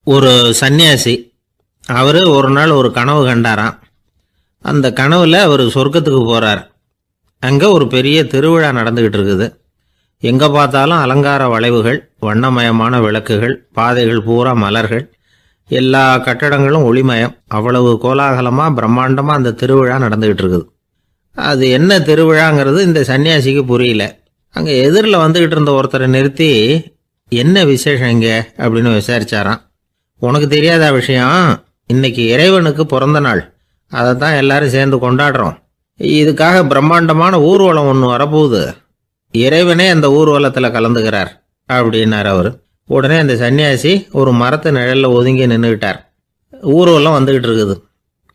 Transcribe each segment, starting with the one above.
ஒரு சன்னியாசி அவர் ஒரு நாள் ஒரு கனவு கண்டாராம். அந்த கனவில் அவர் சொர்க்கத்துக்கு போகிறார். அங்கே ஒரு பெரிய திருவிழா நடந்துக்கிட்டு இருக்குது. எங்கே பார்த்தாலும் அலங்கார வளைவுகள், வண்ணமயமான விளக்குகள், பாதைகள் பூரா மலர்கள், எல்லா கட்டடங்களும் ஒளிமயம். அவ்வளவு கோலாகலமாக பிரம்மாண்டமாக அந்த திருவிழா நடந்துக்கிட்டு இருக்குது. அது என்ன திருவிழாங்கிறது இந்த சன்னியாசிக்கு புரியல. அங்கே எதிரில் வந்துக்கிட்டு இருந்த ஒருத்தரை நிறுத்தி, என்ன விசேஷம் இங்கே அப்படின்னு விசாரிச்சாராம். உனக்கு தெரியாத விஷயம், இன்னைக்கு இறைவனுக்கு பிறந்த நாள், அதை தான் எல்லாரும் சேர்ந்து கொண்டாடுறோம். இதுக்காக பிரம்மாண்டமான ஊர்வலம் ஒன்று வரப்போகுது. இறைவனே அந்த ஊர்வலத்தில் கலந்துக்கிறார் அப்படின்னார் அவர். உடனே அந்த சன்னியாசி ஒரு மரத்து நிழலில் ஒதுங்கி நின்றுக்கிட்டார். ஊர்வலம் வந்துக்கிட்டு இருக்குது.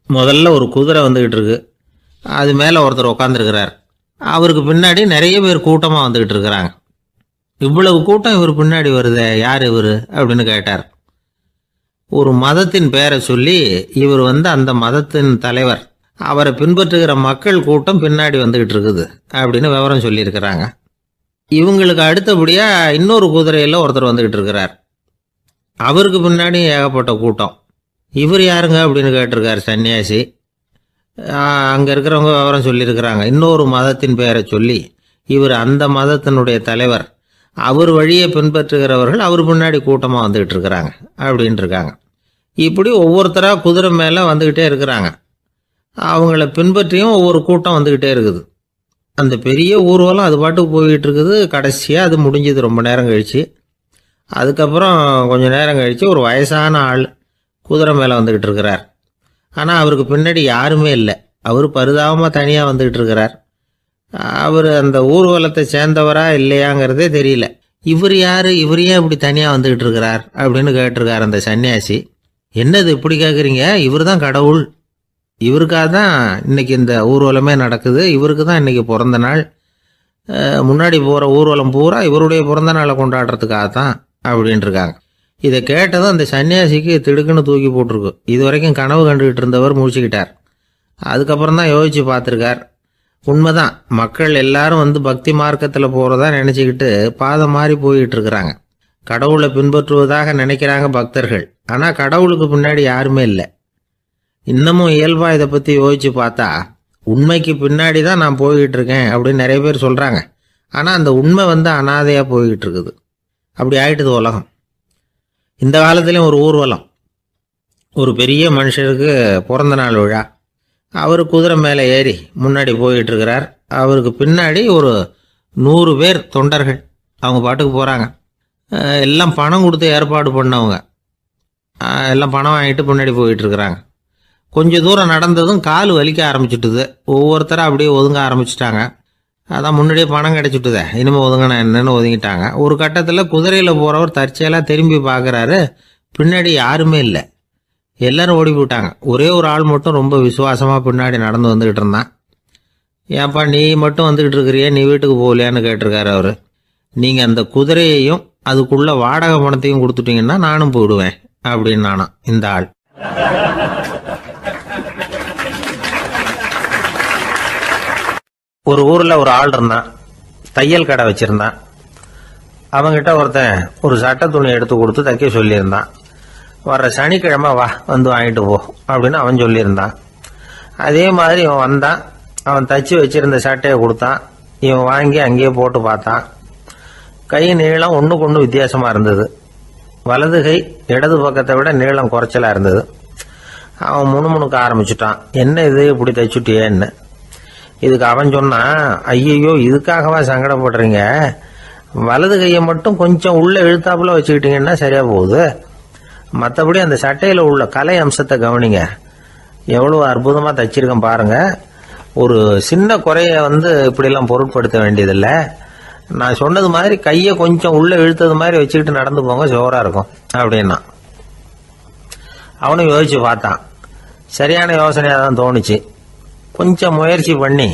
முதல்ல ஒரு குதிரை வந்துக்கிட்டு இருக்கு. அது மேலே ஒருத்தர் உட்காந்துருக்கிறார். அவருக்கு பின்னாடி நிறைய பேர் கூட்டமாக வந்துக்கிட்டு இருக்கிறாங்க. இவ்வளவு கூட்டம் இவர் பின்னாடி வருதே, யார் இவர் அப்படின்னு கேட்டார். ஒரு மதத்தின் பெயரை சொல்லி, இவர் அந்த மதத்தின் தலைவர், அவரை பின்பற்றுகிற மக்கள் கூட்டம் பின்னாடி வந்துக்கிட்டு இருக்குது அப்படின்னு விவரம் சொல்லியிருக்கிறாங்க. இவங்களுக்கு அடுத்தபடியாக இன்னொரு குதிரையில் ஒருத்தர் வந்துக்கிட்டு இருக்கிறார். அவருக்கு பின்னாடி ஏகப்பட்ட கூட்டம். இவர் யாருங்க அப்படின்னு கேட்டிருக்கார் சன்னியாசி. அங்கே இருக்கிறவங்க விவரம் சொல்லியிருக்கிறாங்க. இன்னொரு மதத்தின் பெயரை சொல்லி, இவர் அந்த மதத்தினுடைய தலைவர், அவர் வழியை பின்பற்றுகிறவர்கள் அவர் பின்னாடி கூட்டமாக வந்துக்கிட்டு இருக்கிறாங்க அப்படின்ட்டு இருக்காங்க. இப்படி ஒவ்வொருத்தராக குதிரை மேலே வந்துக்கிட்டே இருக்கிறாங்க. அவங்கள பின்பற்றியும் ஒவ்வொரு கூட்டம் வந்துக்கிட்டே இருக்குது. அந்த பெரிய ஊர்வலம் அது பாட்டுக்கு போய்கிட்டு இருக்குது. கடைசியாக அது முடிஞ்சது ரொம்ப நேரம் கழித்து. அதுக்கப்புறம் கொஞ்சம் நேரம் கழித்து ஒரு வயசான ஆள் குதிரை மேலே வந்துக்கிட்டு இருக்கிறார். ஆனால் அவருக்கு பின்னாடி யாருமே இல்லை. அவர் பரிதாபமாக தனியாக வந்துக்கிட்டு இருக்கிறார். அவர் அந்த ஊர்வலத்தை சேர்ந்தவரா இல்லையாங்கிறதே தெரியல. இவர் யார், இவர் ஏன் இப்படி தனியாக வந்துக்கிட்டு இருக்கிறார் அப்படின்னு கேட்டிருக்கார் அந்த சன்னியாசி. என்னது இப்படி கேட்குறீங்க? இவர் தான் கடவுள். இவருக்காக தான் இன்னைக்கு இந்த ஊர்வலமே நடக்குது. இவருக்கு தான் இன்னைக்கு பிறந்த நாள். முன்னாடி போகிற ஊர்வலம் பூரா இவருடைய பிறந்த நாளை கொண்டாடுறதுக்காக தான் அப்படின்ட்டுருக்காங்க. இதை கேட்டதும் அந்த சன்னியாசிக்கு திடுக்குன்னு தூக்கி போட்டிருக்கு. இது வரைக்கும் கனவு கண்டுகிட்டு இருந்தவர் முடிச்சுக்கிட்டார். அதுக்கப்புறம் தான் யோசித்து பார்த்துருக்கார். உண்மைதான், மக்கள் எல்லாரும் பக்தி மார்க்கத்தில் போகிறதா நினச்சிக்கிட்டு பாதை மாறி போய்கிட்டு இருக்கிறாங்க. கடவுளை பின்பற்றுவதாக நினைக்கிறாங்க பக்தர்கள். ஆனால் கடவுளுக்கு பின்னாடி யாருமே இல்லை. இன்னமும் இயல்பாக இதை பற்றி யோசித்து பார்த்தா, உண்மைக்கு பின்னாடி தான் நான் போய்கிட்டு இருக்கேன் அப்படின்னு நிறைய பேர் சொல்கிறாங்க. ஆனால் அந்த உண்மை அனாதையாக போய்கிட்டு இருக்குது. அப்படி ஆயிட்டுது உலகம். இந்த காலத்துலேயும் ஒரு ஊர்வலம், ஒரு பெரிய மனுஷருக்கு பிறந்த நாள் விழா. அவர் குதிரை மேலே ஏறி முன்னாடி போய்கிட்டு இருக்கிறார். அவருக்கு பின்னாடி ஒரு 100 பேர் தொண்டர்கள் அவங்க பாட்டுக்கு போகிறாங்க. எல்லாம் பணம் கொடுத்து ஏற்பாடு பண்ணவங்க. எல்லாம் பணம் வாங்கிட்டு பின்னாடி போயிட்டு இருக்கிறாங்க. கொஞ்சம் தூரம் நடந்ததும் கால் வலிக்க ஆரம்பிச்சுட்டுது. ஒவ்வொருத்தரும் அப்படியே ஒதுங்க ஆரம்பிச்சிட்டாங்க. அதான் முன்னாடியே பணம் கிடைச்சிட்டுதே, இனிமேல் ஒதுங்கினா என்னன்னு ஒதுங்கிட்டாங்க. ஒரு கட்டத்தில் குதிரையில் போகிறவர் தற்செயலாக திரும்பி பார்க்குறாரு. பின்னாடி யாருமே இல்லை. எல்லாரும் ஓடி போயிட்டாங்க. ஒரே ஒரு ஆள் மட்டும் ரொம்ப விசுவாசமாக பின்னாடி நடந்து வந்துக்கிட்டு இருந்தான். ஏன்ப்பா நீ மட்டும் வந்துக்கிட்டு இருக்கிறியே, நீ வீட்டுக்கு போகலையான்னு கேட்டிருக்காரு அவர். நீங்கள் அந்த குதிரையையும் அதுக்குள்ள வாடகை பணத்தையும் கொடுத்துட்டீங்கன்னா நானும் போயிடுவேன் அப்படின்னு நானாம் இந்த ஆள். ஒரு ஊரில் ஒரு ஆள் இருந்தான். தையல் கடை வச்சுருந்தான். அவங்கிட்ட ஒருத்தன் ஒரு சட்டை துணி எடுத்து கொடுத்து தைக்க சொல்லியிருந்தான். வர்ற சனிக்கிழமை வா, வாங்கிட்டு போ அப்படின்னு அவன் சொல்லியிருந்தான். அதே மாதிரி இவன் வந்தான். அவன் தச்சு வச்சிருந்த சட்டையை கொடுத்தான். இவன் வாங்கி அங்கேயே போட்டு பார்த்தான். கை நீளம் ஒன்றுக்கு ஒன்று வித்தியாசமாக இருந்தது. வலது கை இடது பக்கத்தை விட நீளம் குறைச்சலாக இருந்தது. அவன் முணுமுணுக்க ஆரம்பிச்சுட்டான். என்ன இது இப்படி தைச்சுட்டியேன்னு. இதுக்கு அவன் சொன்னான், ஐயையோ இதுக்காகவா சங்கடப்படுறீங்க, வலது கையை மட்டும் கொஞ்சம் உள்ள இழுத்தாப்புல வச்சுக்கிட்டீங்கன்னா சரியா போகுது. மற்றபடி அந்த சட்டையில் உள்ள கலை அம்சத்தை கவனிங்க, எவ்வளவு அற்புதமாக தைச்சிருக்கேன் பாருங்க. ஒரு சின்ன குறைய இப்படிலாம் பொருட்படுத்த வேண்டியதில்லை. நான் சொன்னது மாதிரி கையை கொஞ்சம் உள்ள இழுத்தது மாதிரி வச்சுக்கிட்டு நடந்து போங்க, ஜோராக இருக்கும் அப்படின்னா. அவனும் யோசிச்சு பார்த்தான். சரியான யோசனையாக தான் தோணுச்சு. கொஞ்சம் முயற்சி பண்ணி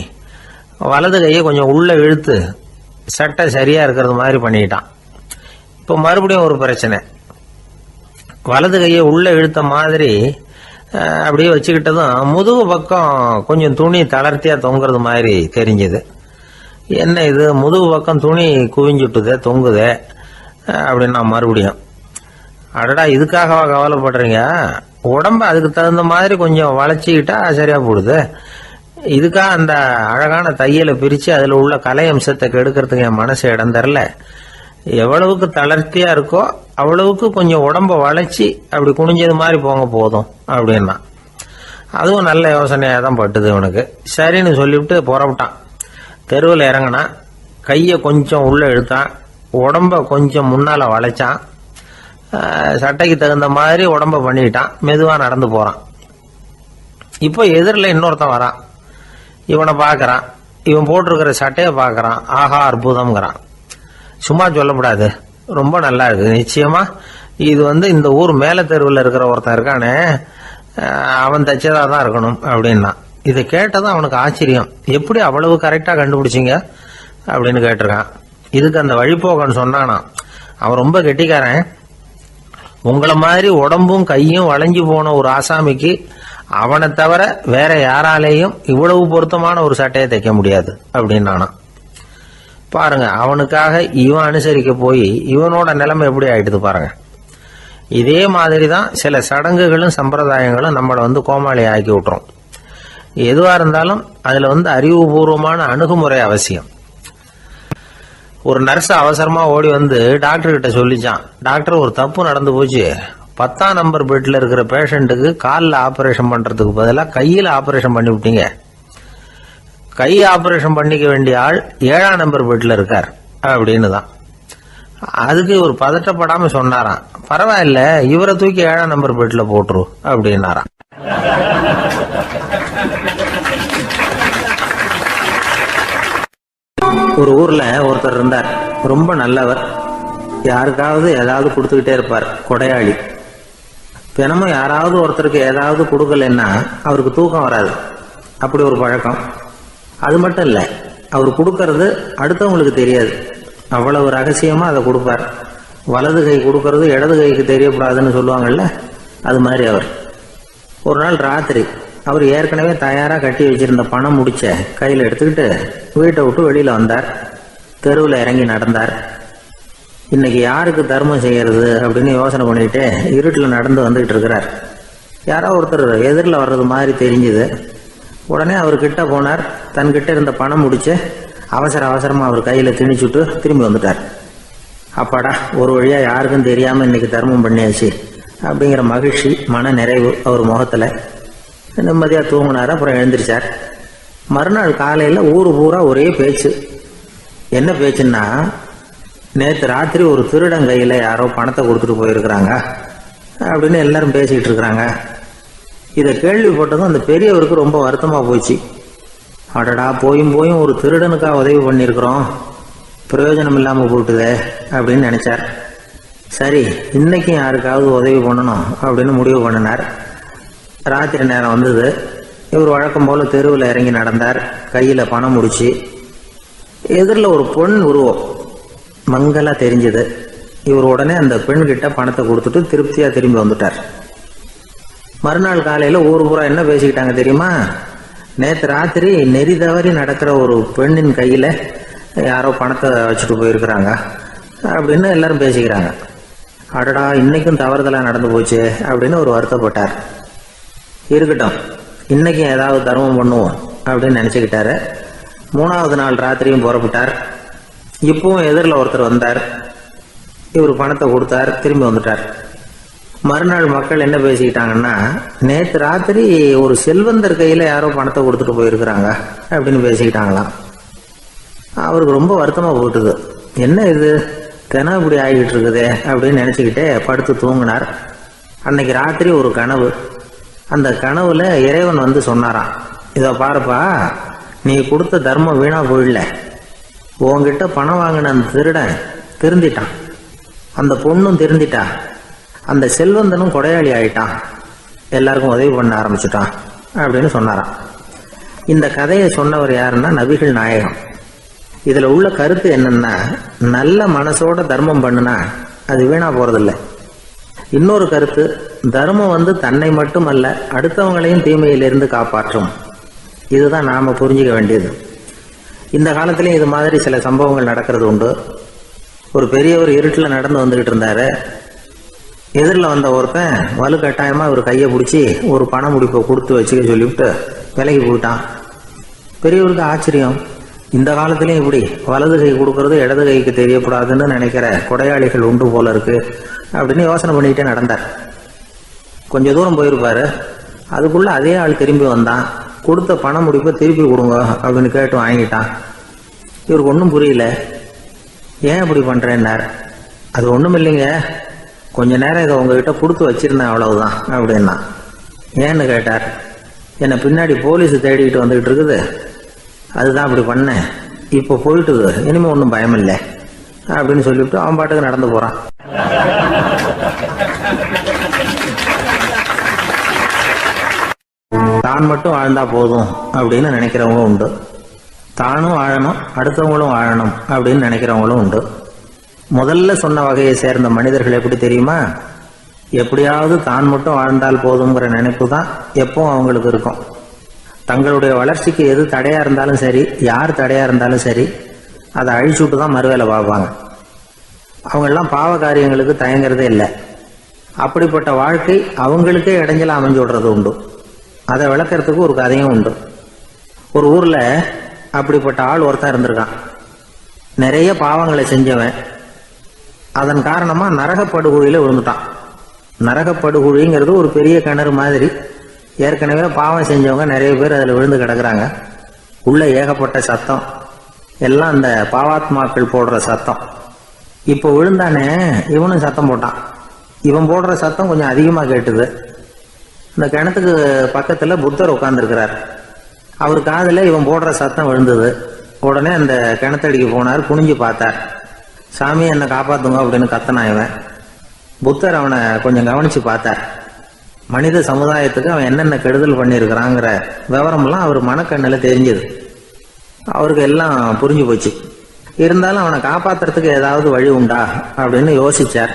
வலது கையை கொஞ்சம் உள்ள இழுத்து சட்டை சரியாக இருக்கிறது மாதிரி பண்ணிக்கிட்டான். இப்போ மறுபடியும் ஒரு பிரச்சனை. வலது கையை உள்ள இழுத்த மாதிரி அப்படியே வச்சுக்கிட்டதும் முதுகு பக்கம் கொஞ்சம் துணி தளர்த்தியாக தொங்குறது மாதிரி தெரிஞ்சுது. என்ன இது, முதுகு பக்கம் துணி குவிஞ்சுட்டுதே, தொங்குதே அப்படின்னா மறுபடியும் அடடா, இதுக்காகவா கவலைப்படுறீங்க? உடம்ப அதுக்கு தகுந்த மாதிரி கொஞ்சம் வளைச்சிக்கிட்டா சரியா போடுது. இதுக்காக அந்த அழகான தையலை பிரித்து அதில் உள்ள கலை அம்சத்தை கெடுக்கிறதுக்கு என் மனசு இடம் தரல. எவ்வளவுக்கு தளர்த்தியா இருக்கோ அவ்வளவுக்கு கொஞ்சம் உடம்ப வளைச்சி அப்படி குனிஞ்சது மாதிரி போங்க போதும் அப்படின்னா. அதுவும் நல்ல யோசனையாக தான் பட்டுது இவனுக்கு. சரின்னு சொல்லிவிட்டு புறப்பட்டான். தெருவில் இறங்கினான். கையை கொஞ்சம் உள்ளே இழுத்தான். உடம்ப கொஞ்சம் முன்னால் வளைச்சான். சட்டைக்கு தகுந்த மாதிரி உடம்ப பண்ணிக்கிட்டான். மெதுவாக நடந்து போகிறான். இப்போ எதிரில் இன்னொருத்தன் வரான். இவனை பார்க்குறான். இவன் போட்டிருக்கிற சட்டையை பார்க்குறான். ஆஹா அற்புதம்ங்கிறான். சும்மா சொல்லக்கூடாது, ரொம்ப நல்லா இருக்குது. நிச்சயமா இது இந்த ஊர் மேல தெருவில் இருக்கிற ஒருத்தன் இருக்கானே, அவன் தைச்சதா தான் இருக்கணும் அப்படின்னா. இதை கேட்டதான் அவனுக்கு ஆச்சரியம். எப்படி அவ்வளவு கரெக்டா கண்டுபிடிச்சிங்க அப்படின்னு கேட்டிருக்கான். இதுக்கு அந்த வழிபோகன்னு சொன்னானா, அவன் ரொம்ப கெட்டிக்காரன். உங்களை மாதிரி உடம்பும் கையும் வளைஞ்சு போன ஒரு ஆசாமிக்கு அவனை தவிர வேற யாராலேயும் இவ்வளவு பொருத்தமான ஒரு சட்டையை தைக்க முடியாது அப்படின்னானா. பாருங்க, அவனுக்காக இவன் அனுசரிக்க போய் இவனோட நிலைமை எப்படி ஆயிடுது பாருங்க. இதே மாதிரி தான் சில சடங்குகளும் சம்பிரதாயங்களும் நம்மளை கோமாளி ஆக்கி விட்டுரும். எதுவா இருந்தாலும் அதுல அறிவுபூர்வமான அணுகுமுறை அவசியம். ஒரு நர்ஸ் அவசரமா ஓடி டாக்டர் கிட்ட சொல்லிச்சான், டாக்டர் ஒரு தப்பு நடந்து போச்சு. 10ஆம் நம்பர் பெட்ல இருக்கிற பேஷண்ட்டுக்கு காலில் ஆபரேஷன் பண்றதுக்கு பதிலாக கையில் ஆபரேஷன் பண்ணி விட்டீங்க. கை ஆபரேஷன் பண்ணிக்க வேண்டிய ஆள் 7ஆம் நம்பர் பெட்ல இருக்கார் அப்படின்னு தான். அதுக்கு ஒரு பதட்டப்படாம சொன்னாராம், பரவாயில்ல இவரை தூக்கி 7ஆம் நம்பர் பெட்ல போட்டுரு அப்படின்னாராம். ஒரு ஊர்ல ஒருத்தர் இருந்தார். ரொம்ப நல்லவர். யாருக்காவது ஏதாவது கொடுத்துக்கிட்டே இருப்பார். கொடையாளி. தினமும் யாராவது ஒருத்தருக்கு ஏதாவது கொடுக்கலன்னா அவருக்கு தூக்கம் வராது. அப்படி ஒரு பழக்கம். அது மட்டும் இல்ல, அவர் கொடுக்கறது அடுத்தவங்களுக்கு தெரியாது. அவ்வளவு ரகசியமா அதை கொடுப்பார். வலது கை கொடுக்கறது இடது கைக்கு தெரியக்கூடாதுன்னு சொல்லுவாங்கல்ல, அது மாதிரி அவர். ஒரு நாள் ராத்திரி அவர் ஏற்கனவே தயாரா கட்டி வச்சிருந்த பணம் முடிச்ச கையில் எடுத்துக்கிட்டு வீட்டை விட்டு வெளியில வந்தார். தெருவில் இறங்கி நடந்தார். இன்னைக்கு யாருக்கு தர்மம் செய்யறது அப்படின்னு யோசனை பண்ணிட்டு இருட்டில் நடந்து வந்துகிட்டு இருக்கிறார். யாரோ ஒருத்தர் எதிரில் வர்றது மாதிரி தெரிஞ்சுது. உடனே அவர் கிட்ட போனார். தன்கிட்ட இருந்த பணம் முடிச்சு அவசரமா அவர் கையில திணிச்சுட்டு திரும்பி வந்துட்டார். அப்பாடா, ஒரு வழியா யாருக்கும் தெரியாம இன்னைக்கு தர்மம் பண்ணியாச்சு அப்படிங்கிற மகிழ்ச்சி, மன நிறைவு அவர் முகத்துல. நிம்மதியா தூங்கினார். அப்புறம் எழுந்திரிச்சார். மறுநாள் காலையில ஊரு பூரா ஒரே பேச்சு. என்ன பேச்சுன்னா, நேற்று ராத்திரி ஒரு திருடன் கையில யாரோ பணத்தை கொடுத்துட்டு போயிருக்கிறாங்க அப்படின்னு எல்லாரும் பேசிக்கிட்டு இருக்கிறாங்க. இதை கேள்விப்பட்டதும் அந்த பெரியவருக்கு ரொம்ப வருத்தமா போச்சு. அடடா, போயும் ஒரு திருடனுக்காக உதவி பண்ணியிருக்கிறோம், பிரயோஜனம் இல்லாம போட்டுதே அப்படின்னு நினைச்சார். சரி, இன்னைக்கும் யாருக்காவது உதவி பண்ணணும் அப்படின்னு முடிவு பண்ணினார். ராத்திரி நேரம் வந்தது. இவர் வழக்கம் போல தெருவில் இறங்கி நடந்தார். கையில பணம் முடிச்சு. எதிரில் ஒரு பெண் உருவம் மங்களா தெரிஞ்சது. இவர் உடனே அந்த பெண் கிட்ட பணத்தை கொடுத்துட்டு திருப்தியா திரும்பி வந்துட்டார். மறுநாள் காலையில ஊர் பூரா என்ன பேசிக்கிட்டாங்க தெரியுமா? நேற்று ராத்திரி நெறி தவறி நடக்கிற ஒரு பெண்ணின் கையில யாரோ பணத்தை வச்சுட்டு போயிருக்கிறாங்க அப்படின்னு எல்லாரும் பேசிக்கிறாங்க. அடடா, இன்னைக்கும் தவறுதலா நடந்து போச்சு அப்படின்னு ஒரு வருத்தப்பட்டார். இருக்கட்டும், இன்னைக்கும் ஏதாவது தர்மம் பண்ணுவோம் அப்படின்னு நினைச்சுக்கிட்டாரு. 3வது நாள் ராத்திரியும் புறப்பட்டார். இப்பவும் எதிரில் ஒருத்தர் வந்தார். இவர் பணத்தை கொடுத்தார், திரும்பி வந்துட்டார். மறுநாள் மக்கள் என்ன பேசிக்கிட்டாங்கன்னா, நேற்று ராத்திரி ஒரு செல்வந்தர் கையில யாரோ பணத்தை கொடுத்துட்டு போயிருக்கிறாங்க அப்படின்னு பேசிக்கிட்டாங்களாம். அவருக்கு ரொம்ப வருத்தமா போட்டுது. என்ன இது தினம் இப்படி ஆகிட்டு இருக்குதே அப்படின்னு நினைச்சுக்கிட்டே படுத்து தூங்கினார். அன்னைக்கு ராத்திரி ஒரு கனவு. அந்த கனவுல இறைவன் சொன்னாராம், இதை பாருப்பா, நீ கொடுத்த தர்மம் வீணா போயிடல. உன்கிட்ட பணம் வாங்கின அந்த திருடன் திருந்திட்டான், அந்த பொண்ணும் திருந்திட்டா, அந்த செல்வந்தனும் கொடையாளி ஆயிட்டான், எல்லாருக்கும் உதவி பண்ண ஆரம்பிச்சுட்டான் அப்படின்னு சொன்னாராம். இந்த கதையை சொன்னவர் யாருன்னா நபிகள் நாயகம். இதுல உள்ள கருத்து என்னன்னா, நல்ல மனசோட தர்மம் பண்ணுனா அது வீணா போறதில்லை. இன்னொரு கருத்து, தர்மம் தன்னை மட்டுமல்ல அடுத்தவங்களையும் தீமையிலிருந்து காப்பாற்றும். இதுதான் நாம புரிஞ்சுக்க வேண்டியது. இந்த காலத்திலயும் இது மாதிரி சில சம்பவங்கள் நடக்கிறது உண்டு. ஒரு பெரியவர் இருட்டில் நடந்து வந்துகிட்டு இருந்தாரு. எதிரில் வந்த ஒருத்தன் வலுக்கட்டாயமாக ஒரு கையை பிடிச்சி ஒரு பண முடிப்பை கொடுத்து வச்சுக்க சொல்லிவிட்டு விலகி போயிட்டான். பெரியவருக்கு ஆச்சரியம், இந்த காலத்திலையும் இப்படி வலது கை கொடுக்கறது இடது கைக்கு தெரியக்கூடாதுன்னு நினைக்கிற கொடையாளிகள் உண்டு போல இருக்கு அப்படின்னு யோசனை பண்ணிக்கிட்டே நடந்தார். கொஞ்சம் தூரம் போயிருப்பாரு. அதுக்குள்ள அதே ஆள் திரும்பி வந்தான். கொடுத்த பண முடிப்பை திருப்பி கொடுங்க அப்படின்னு கேட்டு வாங்கிட்டான். இவருக்கு ஒன்றும் புரியல. ஏன் இப்படி பண்றேன்னார். அது ஒன்றும் இல்லைங்க, கொஞ்ச நேரம் இதை உங்ககிட்ட கொடுத்து வச்சிருந்தேன் அவ்வளவுதான் அப்படின்னா. ஏன்னு கேட்டார். என்னை பின்னாடி போலீஸ் தேடிக்கிட்டு வந்துகிட்டு இருக்குது, அதுதான் அப்படி பண்ணேன், இப்போ போயிட்டுது, இனிமே ஒன்றும் பயம் இல்லை அப்படின்னு சொல்லிவிட்டு அவன் பாட்டுக்கு நடந்து போறான். தான் மட்டும் வாழ்ந்தா போதும் அப்படின்னு நினைக்கிறவங்களும் உண்டு. தானும் வாழணும், அடுத்தவங்களும் வாழணும் அப்படின்னு நினைக்கிறவங்களும் உண்டு. முதல்ல சொன்ன வகையை சேர்ந்த மனிதர்கள் எப்படி தெரியுமா? எப்படியாவது தான் மட்டும் வாழ்ந்தால் போதுங்கிற நினைப்பு தான் எப்பவும் அவங்களுக்கு இருக்கும். தங்களுடைய வளர்ச்சிக்கு எது தடையா இருந்தாலும் சரி, யார் தடையா இருந்தாலும் சரி, அதை அழிச்சுட்டு தான் மறுவேலை பார்ப்பாங்க. அவங்கெல்லாம் பாவ காரியங்களுக்கு தயங்குறதே இல்லை. அப்படிப்பட்ட வாழ்க்கை அவங்களுக்கே இடைஞ்சல அமைஞ்சு விடுறது உண்டு. அதை விளக்கறதுக்கு ஒரு கதையும் உண்டு. ஒரு ஊர்ல அப்படிப்பட்ட ஆள் ஒருத்தன் இருந்திருக்கான். நிறைய பாவங்களை செஞ்சவன். அதன் காரணமா நரகப்படுகொழியில விழுந்துட்டான். நரகப்படுகொழிங்கிறது ஒரு பெரிய கிணறு மாதிரி. ஏற்கனவே பாவம் செஞ்சவங்க நிறைய பேர் அதில் விழுந்து கிடக்குறாங்க. உள்ள ஏகப்பட்ட சத்தம், எல்லாம் அந்த பாவாத்மாக்கள் போடுற சத்தம். இப்போ விழுந்தானே இவனும் சத்தம் போட்டான். இவன் போடுற சத்தம் கொஞ்சம் அதிகமா கேட்டுது. இந்த கிணத்துக்கு பக்கத்துல புத்தர் உட்கார்ந்துருக்கிறார். அவர் காதுல இவன் போடுற சத்தம் விழுந்தது. உடனே அந்த கிணத்தடிக்கு போனார். குனிஞ்சு பார்த்தார். சாமி என்னை காப்பாத்துங்க அப்படின்னு கத்தனான் இவன். புத்தர் அவனை கொஞ்சம் கவனிச்சு பார்த்தார். மனித சமுதாயத்துக்கு அவன் என்னென்ன கெடுதல் பண்ணியிருக்கிறாங்கிற விவரம்லாம் அவர் மனக்கண்ணில் தெரிஞ்சது. அவருக்கு எல்லாம் புரிஞ்சு போச்சு. இருந்தாலும் அவனை காப்பாத்துறதுக்கு ஏதாவது வழி உண்டா அப்படின்னு யோசிச்சார்.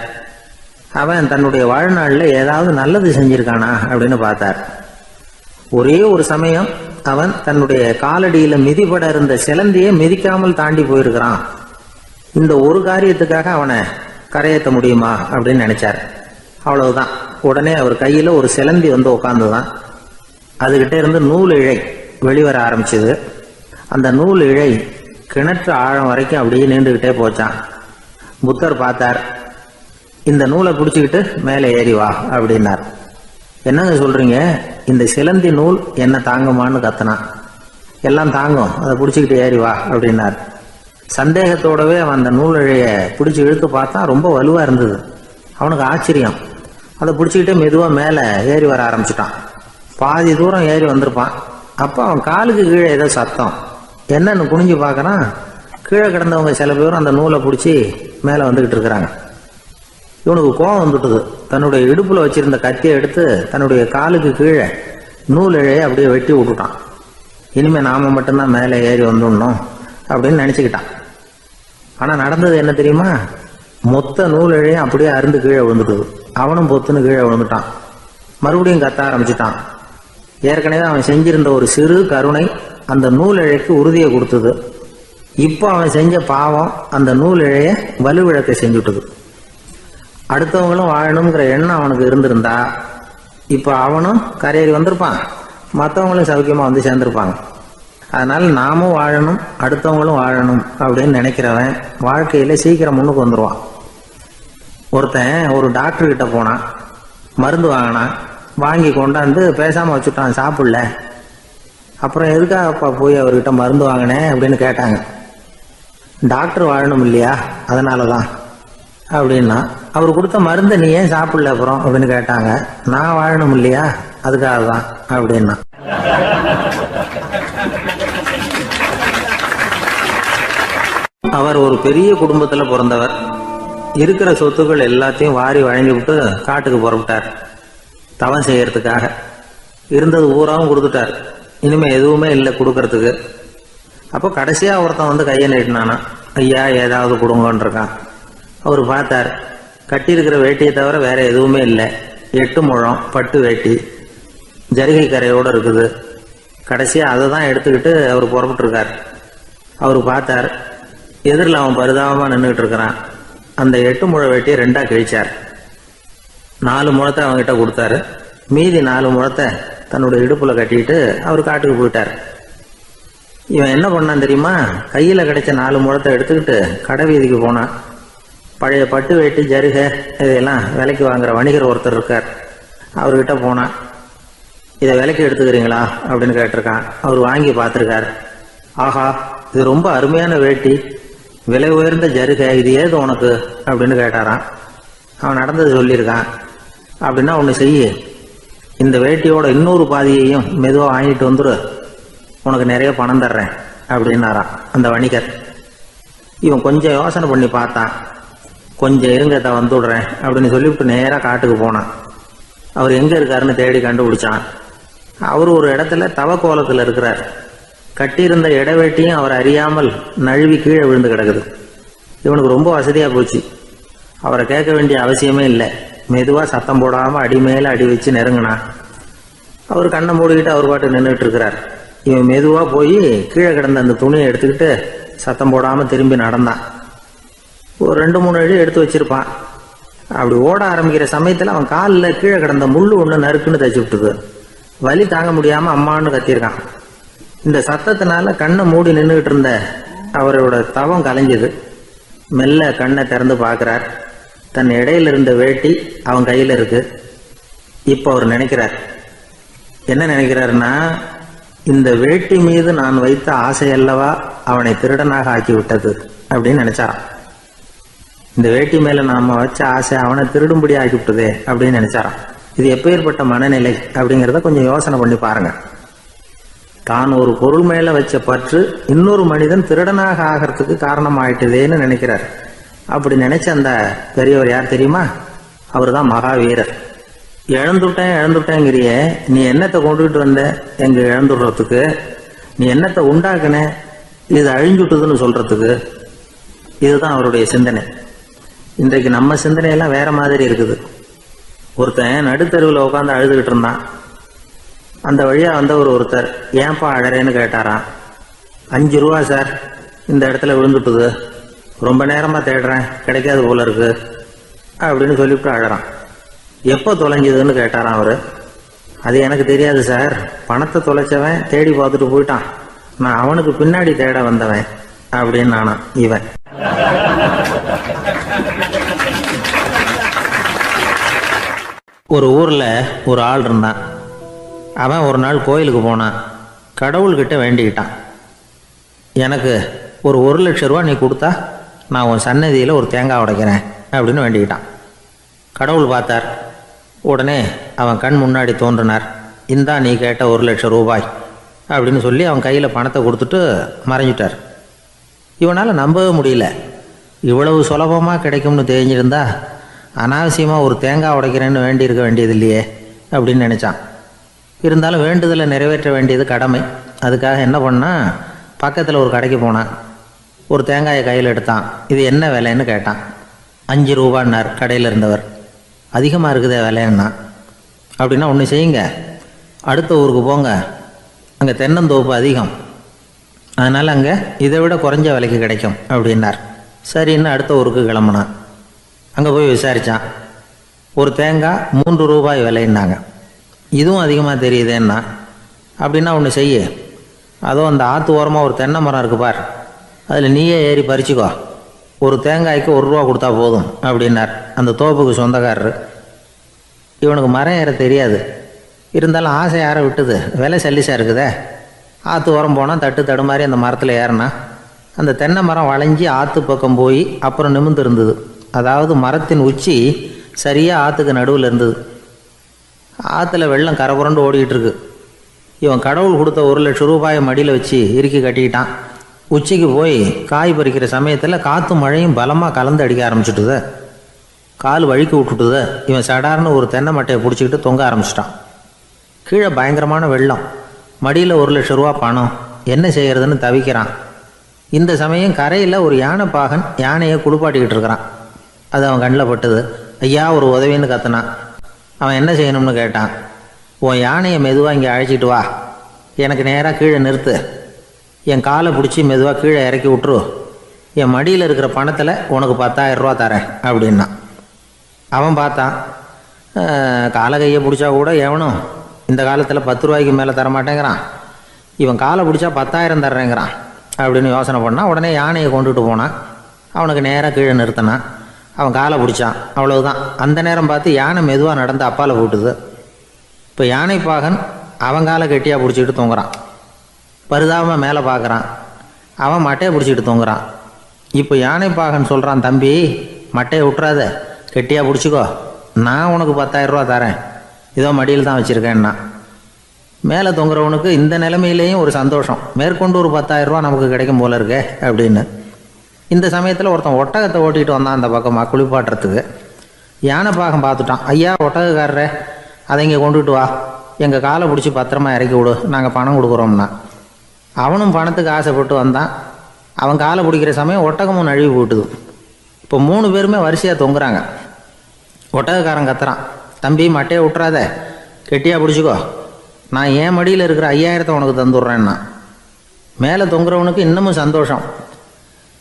அவன் தன்னுடைய வாழ்நாளில் ஏதாவது நல்லது செஞ்சிருக்கானா அப்படின்னு பார்த்தார். ஒரே ஒரு சமயம் அவன் தன்னுடைய காலடியில மிதிபட இருந்த சிலந்தியை மிதிக்காமல் தாண்டி போயிருக்கிறான். இந்த ஒரு காரியத்துக்காக அவனை கரையேற்ற முடியுமா அப்படின்னு நினைச்சார். அவ்வளவுதான். உடனே அவர் கையில ஒரு சிலந்தி வந்து உட்கார்ந்துதான். அதுகிட்ட இருந்து நூல் இழை வெளிவர ஆரம்பிச்சது. அந்த நூல் இழை கிணற்று ஆழம் வரைக்கும் அப்படியே நீண்டுகிட்டே போச்சான். புத்தர் பார்த்தார். இந்த நூலை பிடிச்சிக்கிட்டு மேலே ஏறி வா அப்படின்னார். என்னங்க சொல்றீங்க, இந்த சிலந்தி நூல் என்ன தாங்குமான்னு கத்தனான். எல்லாம் தாங்கும், அதை பிடிச்சிக்கிட்டு ஏறி வா அப்படின்னார். சந்தேகத்தோடவே அவன் அந்த நூல் இழைய பிடிச்சி இழுத்து பார்த்தா ரொம்ப வலுவா இருந்தது. அவனுக்கு ஆச்சரியம். அதை பிடிச்சிக்கிட்டே மெதுவா மேலே ஏறி வர ஆரம்பிச்சுட்டான். பாதி தூரம் ஏறி வந்திருப்பான். அப்போ அவன் காலுக்கு கீழே ஏதோ சத்தம். என்னன்னு குனிஞ்சு பார்க்கறான். கீழே கிடந்தவங்க சில பேரும் அந்த நூலை பிடிச்சி மேலே வந்துகிட்டு இருக்கிறாங்க. இவனுக்கு கோபம் வந்துட்டுது. தன்னுடைய இடுப்புல வச்சிருந்த கத்தியை எடுத்து தன்னுடைய காலுக்கு கீழே நூல் இழையை அப்படியே வெட்டி விட்டுட்டான். இனிமே நாம மட்டும்தான் மேலே ஏறி வந்துடணும் அப்படின்னு நினைச்சுக்கிட்டான். ஆனா நடந்தது என்ன தெரியுமா? மொத்த நூல் இழையும் அப்படியே அருந்து கீழே விழுந்துட்டுது. அவனும் பொத்துன்னு கீழே விழுந்துட்டான். மறுபடியும் கத்த ஆரம்பிச்சுட்டான். ஏற்கனவே அவன் செஞ்சிருந்த ஒரு சிறு கருணை அந்த நூல் இழைக்கு உறுதியை கொடுத்தது. இப்போ அவன் செஞ்ச பாவம் அந்த நூல் இழைய வலுவிழக்க செஞ்சுட்டுது. அடுத்தவங்களும் வாழணுங்கிற எண்ணம் அவனுக்கு இருந்திருந்தா இப்ப அவனும் கரையேறி வந்திருப்பான், மற்றவங்களும் சௌக்கியமா வந்து சேர்ந்திருப்பாங்க. அதனால நாமும் வாழணும், அடுத்தவங்களும் வாழணும் அப்படின்னு நினைக்கிறவன் வாழ்க்கையில சீக்கிரம் முன்னுக்கு வந்துருவான். ஒருத்தன் ஒரு டாக்டர் கிட்ட போனான். மருந்து வாங்கினான். வாங்கி கொண்டாந்து பேசாம வச்சுட்டான், சாப்பிடல. அப்புறம் எதுக்காகப்பா போய் அவர்கிட்ட மருந்து வாங்கினேன் அப்படின்னு கேட்டாங்க. டாக்டர் வாழணும் இல்லையா, அதனாலதான் அப்படின்னா. அவர் கொடுத்த மருந்தை நீ ஏன் சாப்பிடல அப்புறம் அப்படின்னு கேட்டாங்க. நான் வாழணும் இல்லையா, அதுக்காக தான் அப்படின்னா. அவர் ஒரு பெரிய குடும்பத்துல பிறந்தவர். இருக்கிற சொத்துக்கள் எல்லாத்தையும் வாரி வழங்கி விட்டு காட்டுக்கு புறப்பட்டார் தவம் செய்யறதுக்காக. இருந்தது ஊராவும் கொடுத்துட்டார். இனிமே எதுவுமே இல்லை கொடுக்கறதுக்கு. அப்போ கடைசியா ஒருத்தன் வந்து கையை நீட்டினானா, ஐயா ஏதாவது கொடுங்கன்னு இருக்கான். அவர் பார்த்தார். கட்டியிருக்கிற வேட்டியை தவிர வேற எதுவுமே இல்லை. 8 முழம் பட்டு வேட்டி, ஜரிகை கரையோடு இருக்குது. கடைசியா அதை தான் எடுத்துக்கிட்டு அவர் புறப்பட்டு இருக்கார். அவர் பார்த்தார். எதிரில் அவன் பரிதாபமா நின்றுட்டு இருக்கிறான். அந்த 8 முழ வேட்டியை 2ஆ கிழிச்சார். 4 முழத்தை அவங்ககிட்ட கொடுத்தாரு. மீதி 4 முழத்தை தன்னோட இடுப்புல கட்டிட்டு அவர் காட்டுக்கு போயிட்டார். இவன் என்ன பண்ணான் தெரியுமா? கையில் கிடைச்ச 4 முழத்தை எடுத்துக்கிட்டு கடை வீதிக்கு போனான். பழைய பட்டு வேட்டி ஜருகை இதையெல்லாம் விலைக்கு வாங்குற வணிகர் ஒருத்தர் இருக்கார். அவர்கிட்ட போனான். இதை விலைக்கு எடுத்துக்கிறீங்களா அப்படின்னு கேட்டிருக்கான். அவர் வாங்கி பார்த்துருக்கார். ஆஹா, இது ரொம்ப அருமையான வேட்டி, விலை உயர்ந்த ஜருகை, இது ஏது உனக்கு அப்படின்னு கேட்டாரான். அவன் நடந்தது சொல்லியிருக்கான். அப்படின்னா ஒன்று செய்ய, இந்த வேட்டியோட இன்னொரு பாதியையும் மெதுவாக வாங்கிட்டு வந்துரு, உனக்கு நிறைய பணம் தர்றேன் அப்படின்னாரான் அந்த வணிகர். இவன் கொஞ்சம் யோசனை பண்ணி பார்த்தான். கொஞ்சம் இருங்க, வந்து விடுறேன் அப்படின்னு சொல்லிவிட்டு நேராக காட்டுக்கு போனான். அவர் எங்கே இருக்காருன்னு தேடி கண்டுபிடிச்சான். அவர் ஒரு இடத்துல தவக்கோலத்தில் இருக்கிறார். கட்டியிருந்த இடைவேட்டியும் அவர் அறியாமல் நழுவி கீழே விழுந்து கிடக்குது. இவனுக்கு ரொம்ப வசதியாக போச்சு. அவரை கேட்க வேண்டிய அவசியமே இல்லை. மெதுவாக சத்தம் போடாமல் அடி மேலே அடி வச்சு நெருங்கினான். அவர் கண்ணை மூடிக்கிட்டு அவர் பாட்டு நின்றுட்டு இருக்கிறார். இவன் மெதுவாக போய் கீழே கிடந்த அந்த துணியை எடுத்துக்கிட்டு சத்தம் போடாமல் திரும்பி நடந்தான். ஒரு 2-3 அடி எடுத்து வச்சிருப்பான். அப்படி ஓட ஆரம்பிக்கிற சமயத்தில் அவன் காலில் கீழே கிடந்த முள்ளு ஒன்று நறுக்குன்னு தச்சு விட்டுது. வலி தாங்க முடியாமல் அம்மான்னு கத்திருக்கான். இந்த சத்தத்தினால கண்ணை மூடி நின்றுகிட்டு இருந்த அவரோட தவம் கலைஞ்சது. மெல்ல கண்ணை திறந்து பார்க்குறார். தன் இடையில இருந்த வேட்டி அவன் கையில் இருக்கு. இப்போ அவர் நினைக்கிறார். என்ன நினைக்கிறாருன்னா, இந்த வேட்டி மீது நான் வைத்த ஆசையல்லவா அவனை திருடனாக ஆக்கி விட்டது அப்படின்னு நினைச்சாராம். இந்த வேட்டி மேல நாம வச்ச ஆசை அவனை திருடும்படி ஆக்கிவிட்டதே அப்படின்னு நினைச்சாராம். இது எப்பேற்பட்ட மனநிலை அப்படிங்கிறத கொஞ்சம் யோசனை பண்ணி பாருங்க. தான் ஒரு பொருள் மேல வச்ச பற்று இன்னொரு மனிதன் திருடனாக ஆகிறதுக்கு காரணம் ஆயிட்டுதேன்னு நினைக்கிறார். அப்படி நினைச்ச அந்த பெரியவர் யார் தெரியுமா? அவர் தான் மகாவீரர். இழந்துட்டேங்கிறிய, நீ என்னத்தை கொண்டுகிட்டு வந்த எங்க இழந்துடுறதுக்கு? நீ என்னத்தை உண்டாக்குன இது அழிஞ்சுட்டுதுன்னு சொல்றதுக்கு? இதுதான் அவருடைய சிந்தனை. இன்றைக்கு நம்ம சிந்தனையெல்லாம் வேற மாதிரி இருக்குது. ஒருத்தன் நடுத்தருவில் உட்காந்து அழுதுகிட்டு இருந்தான். அந்த வழியா வந்தவர் ஒருத்தர், ஏன்பா அழறேன்னு கேட்டாராம். 5 ரூபா சார், இந்த இடத்துல விழுந்துட்டுது, ரொம்ப நேரமா தேடுறேன், கிடைக்காது போல இருக்கு அப்படின்னு சொல்லிவிட்டு அழறான். எப்போ தொலைஞ்சதுன்னு கேட்டாராம் அவரு. அது எனக்கு தெரியாது சார், பணத்தை தொலைச்சவன் தேடி பார்த்துட்டு போயிட்டான், நான் அவனுக்கு பின்னாடி தேட வந்தவன் அப்படின்னு நானாம் இவன். ஒரு ஊர்ல ஒரு ஆள் இருந்தான். அவன் ஒரு நாள் கோயிலுக்கு போனான். கடவுள்கிட்ட வேண்டிக்கிட்டான், எனக்கு ஒரு 1,00,000 ரூபா நீ கொடுத்தா நான் உன் சன்னதியில் ஒரு தேங்காய் உடைக்கிறேன் அப்படின்னு வேண்டிக்கிட்டான். கடவுள் பார்த்தார். உடனே அவன் கண் முன்னாடி தோன்றினார். இந்தா நீ கேட்ட 1,00,000 ரூபாய் அப்படின்னு சொல்லி அவன் கையில் பணத்தை கொடுத்துட்டு மறைஞ்சிட்டார். இவனால் நம்பவே முடியல. இவ்வளவு சுலபமாக கிடைக்கும்னு தெரிஞ்சிருந்தா அனாவசியமாக ஒரு தேங்காய் உடைக்கிறேன்னு வேண்டியிருக்க வேண்டியது இல்லையே அப்படின்னு நினச்சான். இருந்தாலும் வேண்டுதலை நிறைவேற்ற வேண்டியது கடமை. அதுக்காக என்ன பண்ணால், பக்கத்தில் ஒரு கடைக்கு போனான். ஒரு தேங்காயை கையில் எடுத்தான். இது என்ன விலைன்னு கேட்டான். 5 ரூபான்னார் கடையில் இருந்தவர். அதிகமாக இருக்குதே விலைன்னா. அப்படின்னா ஒன்று செய்யுங்க, அடுத்த ஊருக்கு போங்க, அங்கே தென்னந்தோப்பு அதிகம், அதனால் அங்கே இதை விட குறைஞ்ச விலைக்கு கிடைக்கும் அப்படின்னார். சரின்னு அடுத்த ஊருக்கு கிளம்புனான். அங்கே போய் விசாரித்தான். ஒரு தேங்காய் 3 ரூபாய் விலைன்னாங்க. இதுவும் அதிகமாக தெரியுதேன்னா. அப்படின்னா ஒன்று செய்ய, அதோ அந்த ஆற்று ஓரமாக ஒரு தென்னை மரம் இருக்கு பார், அதில் நீயே ஏறி பறிச்சுக்கோ, ஒரு தேங்காய்க்கு 1 ரூபா கொடுத்தா போதும் அப்படின்னார் அந்த தோப்புக்கு சொந்தக்காரர். இவனுக்கு மரம் ஏற தெரியாது. இருந்தாலும் ஆசை யாரை விட்டுது, விலை சல்லிசாக இருக்குதே. ஆற்று ஓரம் போனால் தட்டு தடுமாறி அந்த மரத்தில் ஏறினா அந்த தென்னை மரம் வளைஞ்சி ஆற்று பக்கம் போய் அப்புறம் நிமிர்ந்து இருந்தது. அதாவது மரத்தின் உச்சி சரியாக ஆற்றுக்கு நடுவில் இருந்தது. ஆற்றுல வெள்ளம் கரை புரண்டு ஓடிக்கிட்டு இருக்கு. இவன் கடவுள் கொடுத்த 1,00,000 ரூபாயை மடியில் வச்சு இறுக்கி கட்டிக்கிட்டான். உச்சிக்கு போய் காய் பறிக்கிற சமயத்தில் காற்றும் மழையும் பலமாக கலந்து அடிக்க ஆரம்பிச்சுட்டுது. கால் வழுக்கி விட்டுட்டுது. இவன் சடார்னு ஒரு தென்னை மட்டையை பிடிச்சிக்கிட்டு தொங்க ஆரம்பிச்சிட்டான். கீழே பயங்கரமான வெள்ளம், மடியில் 1,00,000 ரூபா பணம், என்ன செய்கிறதுன்னு தவிக்கிறான். இந்த சமயம் கரையில் ஒரு யானை பாகன் யானையை குளிப்பாட்டிக்கிட்டு இருக்கிறான். அது அவன் கண்ணில் பட்டுது. ஐயா ஒரு உதவின்னு கத்துனான். அவன் என்ன செய்யணும்னு கேட்டான். உன் யானையை மெதுவாக இங்கே அழைச்சிட்டு வா, எனக்கு நேராக கீழே நிறுத்து, என் காலை பிடிச்சி மெதுவாக கீழே இறக்கி விட்டுரு, என் மடியில் இருக்கிற பணத்தில் உனக்கு 10,000 ரூபா தரேன் அப்படின்னா. அவன் பார்த்தான். காலை கையை பிடிச்சா கூட எவனும் இந்த காலத்தில் 10 ரூபாய்க்கு மேலே தரமாட்டேங்கிறான், இவன் காலை பிடிச்சா 10,000 தர்றேங்கிறான் அப்படின்னு யோசனை பண்ணால் உடனே யானையை கொண்டுட்டு போனான். அவனுக்கு நேராக கீழே நிறுத்தினான். அவன் காலை பிடிச்சான், அவ்வளவுதான். அந்த நேரம் பார்த்து யானை மெதுவாக நடந்து அப்பால் போட்டுது. இப்போ யானை பாகன் அவன் காலை கெட்டியாக பிடிச்சிக்கிட்டு தூங்குறான். பரிதாபமாக மேலே பார்க்குறான், அவன் மட்டையை பிடிச்சிக்கிட்டு தூங்குறான். இப்போ யானை பாகன் சொல்கிறான், தம்பி மட்டையை விட்டுறாத, கெட்டியாக பிடிச்சிக்கோ, நான் உனக்கு 10,000 ரூபா தரேன், இதோ மடியில் தான் வச்சுருக்கேன்னா. மேலே தொங்குறவனுக்கு இந்த நிலைமையிலேயும் ஒரு சந்தோஷம், மேற்கொண்டு ஒரு 10,000 ரூபா நமக்கு கிடைக்கும் போல இருக்கே அப்படின்னு. இந்த சமயத்தில் ஒருத்தன் ஒட்டகத்தை ஓட்டிகிட்டு வந்தான் அந்த பக்கமாக குளிப்பாட்டுறதுக்கு. யானை பாகம் பார்த்துட்டான், ஐயா ஒட்டகக்காரரே, அதை இங்கே கொண்டுட்டு வா, எங்கள் காலை பிடிச்சி பத்திரமா இறக்கி விடு, நாங்கள் பணம் கொடுக்குறோம்னா. அவனும் பணத்துக்கு ஆசைப்பட்டு வந்தான். அவன் காலை பிடிக்கிற சமயம் ஒட்டகமும் நழுவி போட்டுது. இப்போ 3 பேருமே வரிசையாக தொங்குறாங்க. ஒட்டகக்காரன் கத்துறான், தம்பி மட்டையை விட்டுறாத, கெட்டியாக பிடிச்சிக்கோ, நான் என் மடியில் இருக்கிற 5,000 உனக்கு தந்துடுறேன்னா. மேலே தொங்குறவனுக்கு இன்னமும் சந்தோஷம்,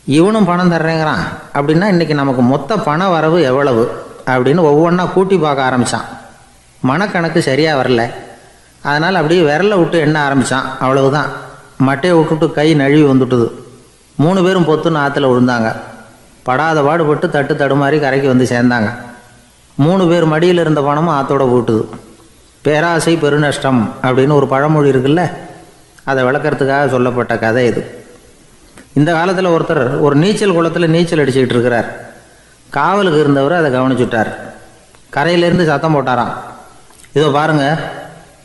இவனும் பணம் தர்றேங்கிறான் அப்படின்னா இன்றைக்கி நமக்கு மொத்த பண வரவு எவ்வளவு அப்படின்னு ஒவ்வொன்றா கூட்டி பார்க்க ஆரம்பித்தான். மனக்கணக்கு சரியாக வரல, அதனால் அப்படியே விரலை விட்டு எண்ண ஆரம்பித்தான். அவ்வளவுதான், மட்டையை விட்டுட்டு கை நழுவி வந்துட்டுது. 3 பேரும் பொத்துன்னு ஆற்றுல விழுந்தாங்க. படாத பாடுபட்டு தட்டு தடுமாறி கரைக்கு வந்து சேர்ந்தாங்க. 3 பேர் மடியில் இருந்த பணமும் ஆற்றோட போட்டுது. பேராசை பெருநஷ்டம் அப்படின்னு ஒரு பழமொழி இருக்குல்ல, அதை விளக்கறதுக்காக சொல்லப்பட்ட கதை இது. இந்த காலத்தில் ஒருத்தர் ஒரு நீச்சல் குளத்தில் நீச்சல் அடிச்சுக்கிட்டு இருக்கிறார். காவலுக்கு இருந்தவர் அதை கவனிச்சுட்டார். கரையிலேருந்து சத்தம் போட்டாராம், இதோ பாருங்க,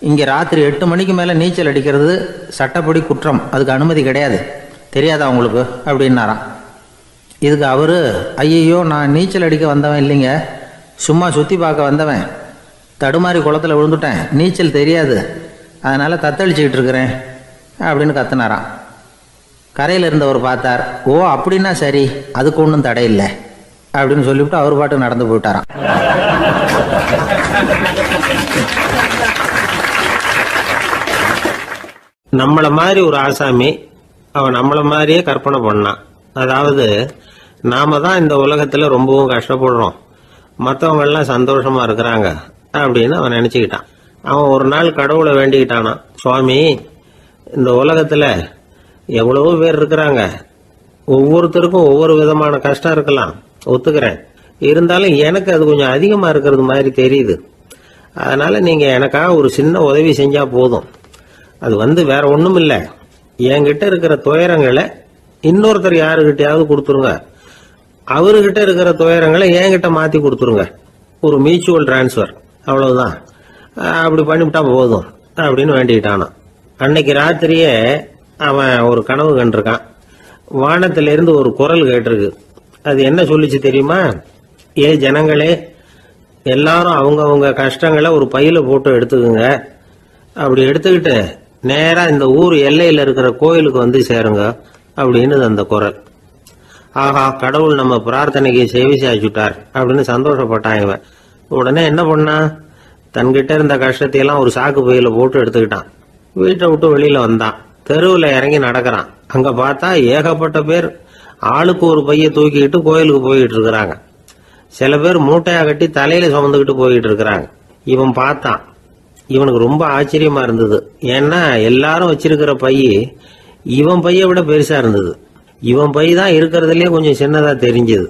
இங்கே ராத்திரி 8 மணிக்கு மேலே நீச்சல் அடிக்கிறது சட்டப்படி குற்றம், அதுக்கு அனுமதி கிடையாது, தெரியாதா உங்களுக்கு அப்படின்னாராம். இதுக்கு அவர், ஐயையோ நான் நீச்சல் அடிக்க வந்தவன் இல்லைங்க, சும்மா சுற்றி பார்க்க வந்தவன், தடுமாறி குளத்தில் விழுந்துட்டேன், நீச்சல் தெரியாது, அதனால் தத்தளிச்சுக்கிட்டு இருக்கிறேன் அப்படின்னு கத்துனாராம். கரையில் இருந்தவர் பார்த்தார், ஓ அப்படின்னா சரி, அதுக்கு ஒன்றும் தடை இல்லை அப்படின்னு சொல்லிவிட்டு அவர் பாட்டு நடந்து போயிட்டாராம். நம்மளை மாதிரி ஒரு ஆசாமி அவன் நம்மளை மாதிரியே கற்பனை பண்ணான். அதாவது நாம தான் இந்த உலகத்துல ரொம்பவும் கஷ்டப்படுறோம், மற்றவங்க எல்லாம் சந்தோஷமா இருக்கிறாங்க அப்படின்னு அவன் நினைச்சுக்கிட்டான். அவன் ஒரு நாள் கடவுளை வேண்டிக்கிட்டானா, சுவாமி இந்த உலகத்துல எவ்வளவோ பேர் இருக்கிறாங்க, ஒவ்வொருத்தருக்கும் ஒவ்வொரு விதமான கஷ்டம் இருக்கலாம், ஒத்துக்கிறேன், இருந்தாலும் எனக்கு அது கொஞ்சம் அதிகமா இருக்கிறது மாதிரி தெரியுது, அதனால நீங்க எனக்காக ஒரு சின்ன உதவி செஞ்சா போதும். அது வேற ஒண்ணும் இல்லை, என்கிட்ட இருக்கிற துயரங்களை இன்னொருத்தர் யாருகிட்டயாவது கொடுத்துருங்க, அவர்கிட்ட இருக்கிற துயரங்களை என்கிட்ட மாத்தி கொடுத்துருங்க, ஒரு மியூச்சுவல் டிரான்ஸ்பர், அவ்வளவுதான், அப்படி பண்ணிவிட்டா போதும் அப்படின்னு வேண்டிக்கிட்டானான். அன்னைக்கு ராத்திரியே அவன் ஒரு கனவு கண்டிருக்கான். வானத்திலிருந்து ஒரு குரல் கேட்டிருக்கு. அது என்ன சொல்லிச்சு தெரியுமா? ஏ ஜனங்களே, எல்லாரும் அவங்க கஷ்டங்களை ஒரு பையில போட்டு எடுத்துக்குங்க, அப்படி எடுத்துக்கிட்டு நேரா இந்த ஊர் எல்லையில இருக்கிற கோயிலுக்கு வந்து சேருங்க அப்படின்னு அந்த குரல். ஆஹா, கடவுள் நம்ம பிரார்த்தனைக்கு செவி சாய்ச்சுட்டார் அப்படின்னு சந்தோஷப்பட்டான் இவன். உடனே என்ன பண்ணா, தன்கிட்ட இருந்த கஷ்டத்தையெல்லாம் ஒரு சாக்கு பையில போட்டு எடுத்துக்கிட்டான். வீட்டை விட்டு வெளியில வந்தான். தெருவில் இறங்கி நடக்கிறான். அங்க பார்த்தா ஏகப்பட்ட பேர் ஆளுக்கு ஒரு பைய தூக்கிக்கிட்டு கோயிலுக்கு போயிட்டு இருக்கிறாங்க. சில பேர் மூட்டையா கட்டி தலையில சுமந்துக்கிட்டு போயிட்டு இருக்கிறாங்க. இவன் பார்த்தான். இவனுக்கு ரொம்ப ஆச்சரியமா இருந்தது. ஏன்னா எல்லாரும் வச்சிருக்கிற பைய இவன் பைய விட பெருசா இருந்தது. இவன் பை தான் இருக்கிறதுலயே கொஞ்சம் சின்னதா தெரிஞ்சது.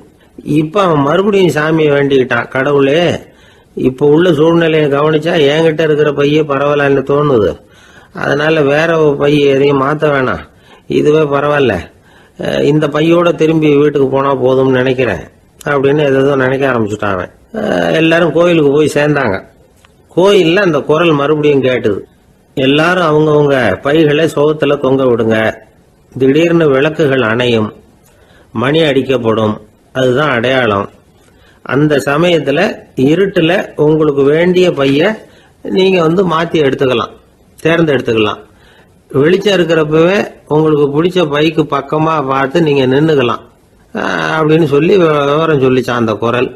இப்ப அவன் மறுபடியும் சாமியை வேண்டிக்கிட்டான், கடவுளே இப்ப உள்ள சூழ்நிலையை கவனிச்சா என்கிட்ட இருக்கிற பைய பரவாயில்லன்னு தோணுது, அதனால வேற பைய எதையும் மாத்த வேணாம், இதுவே பரவாயில்ல, இந்த பையோட திரும்பி வீட்டுக்கு போனா போதும்னு நினைக்கிறேன் அப்படின்னு ஏதோ நினைக்க ஆரம்பிச்சுட்டான். எல்லாரும் கோயிலுக்கு போய் சேர்ந்தாங்க. கோயில்ல அந்த குரல் மறுபடியும் கேட்டுது. எல்லாரும் அவங்கவுங்க பைகளை சோகத்துல தொங்க விடுங்க, திடீர்னு விளக்குகள் அணையும், மணி அடிக்கப்படும், அதுதான் அடையாளம். அந்த சமயத்துல இருட்டுல உங்களுக்கு வேண்டிய பைய நீங்க மாத்தி எடுத்துக்கலாம், தேர்ந்தெடுத்துக்கலாம். வெளிச்சம் இருக்கிறப்பவே உங்களுக்கு பிடிச்ச பைக்கு பக்கமா பார்த்து நீங்க நின்னுக்கலாம் அப்படின்னு சொல்லி விவரம் சொல்லிச்சான் அந்த குரல்.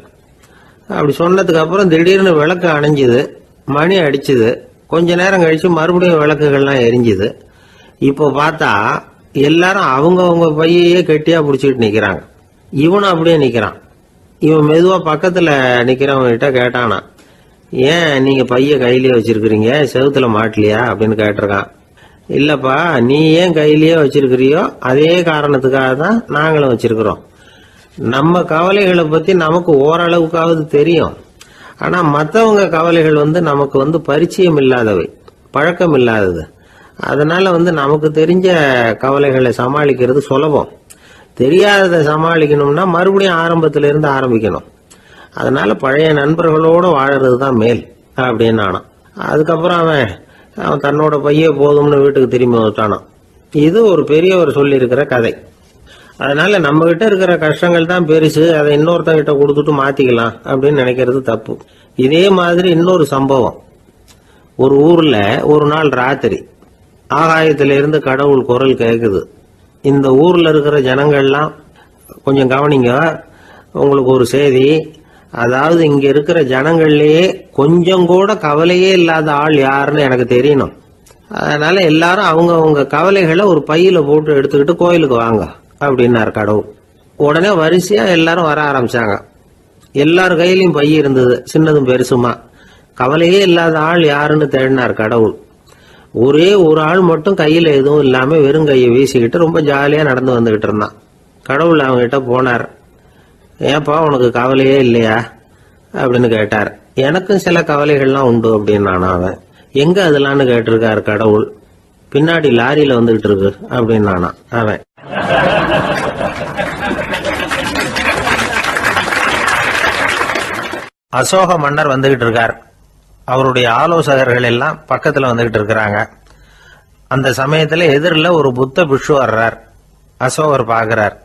அப்படி சொன்னதுக்கு அப்புறம் திடீர்னு விளக்கு அணைஞ்சுது, மணி அடிச்சுது. கொஞ்ச நேரம் கழிச்சு மறுபடியும் விளக்குகள்லாம் எரிஞ்சுது. இப்போ பார்த்தா எல்லாரும் அவங்கவுங்க பையையே கெட்டியா பிடிச்சிட்டு நிக்கிறாங்க. இவனும் அப்படியே நிக்கிறான். இவன் மெதுவா பக்கத்துல நிக்கிறவங்கிட்ட கேட்டானா, ஏன் நீங்க பைய கையிலேயே வச்சிருக்கிறீங்க, செவுத்துல மாட்டலையா அப்படின்னு கேட்டிருக்கான். இல்லப்பா, நீ ஏன் கையிலேயே வச்சிருக்கிறியோ அதே காரணத்துக்காக தான் நாங்களும் வச்சிருக்கிறோம். நம்ம கவலைகளை பத்தி நமக்கு ஓரளவுக்காவது தெரியும். ஆனா மற்றவங்க கவலைகள் நமக்கு பரிச்சயம் இல்லாதவை, பழக்கம் இல்லாதது. அதனால நமக்கு தெரிஞ்ச கவலைகளை சமாளிக்கிறது சுலபம். தெரியாததை சமாளிக்கணும்னா மறுபடியும் ஆரம்பத்தில இருந்து ஆரம்பிக்கணும். அதனால பழைய நண்பர்களோட வாழறது தான் மேல் அப்படின்னு ஆனான். அதுக்கப்புறம் அவன் தன்னோட பைய போதும்னு வீட்டுக்கு திரும்பி வந்துட்டானான். இது ஒரு பெரியவர் சொல்லி இருக்கிற கதை. அதனால நம்ம கிட்ட இருக்கிற கஷ்டங்கள் தான் பெருசு, அதை இன்னொருத்தங்கிட்ட கொடுத்துட்டு மாத்திக்கலாம் அப்படின்னு நினைக்கிறது தப்பு. இதே மாதிரி இன்னொரு சம்பவம். ஒரு ஊர்ல ஒரு நாள் ராத்திரி ஆகாயத்திலிருந்து கடவுள் குரல் கேட்குது. இந்த ஊர்ல இருக்கிற ஜனங்கள்லாம் கொஞ்சம் கவனிங்க, உங்களுக்கு ஒரு செய்தி. அதாவது இங்க இருக்கிற ஜனங்கள்லயே கொஞ்சம் கூட கவலையே இல்லாத ஆள் யாருன்னு எனக்கு தெரியணும். அதனால எல்லாரும் அவங்க கவலைகளை ஒரு பையில போட்டு எடுத்துக்கிட்டு கோயிலுக்கு வாங்க அப்படின்னாரு கடவுள். உடனே வரிசையா எல்லாரும் வர ஆரம்பிச்சாங்க. எல்லார் கையிலையும் பை இருந்தது, சின்னதும் பெருசுமா. கவலையே இல்லாத ஆள் யாருன்னு தேடினார் கடவுள். ஒரே ஒரு ஆள் மட்டும் கையில எதுவும் இல்லாம வெறும் கையை வீசிக்கிட்டு ரொம்ப ஜாலியா நடந்து வந்துகிட்டு இருந்தான். கடவுள் அவங்ககிட்ட போனார். ஏன்பா உனக்கு கவலையே இல்லையா அப்படின்னு கேட்டார். எனக்கும் சில கவலைகள்லாம் உண்டு அப்படின்னு அவன். எங்க அதெல்லாம்னு கேட்டிருக்காரு கடவுள். பின்னாடி லாரியில வந்துகிட்டு இருக்கு அப்படின்னு அவன். அசோக மன்னர் வந்துகிட்டு இருக்கார். அவருடைய ஆலோசகர்கள் எல்லாம் பக்கத்துல வந்துகிட்டு இருக்கிறாங்க. அந்த சமயத்துல எதிரில் ஒரு புத்த பிக்ஷு வர்றார். அசோகர் பார்க்கிறார்.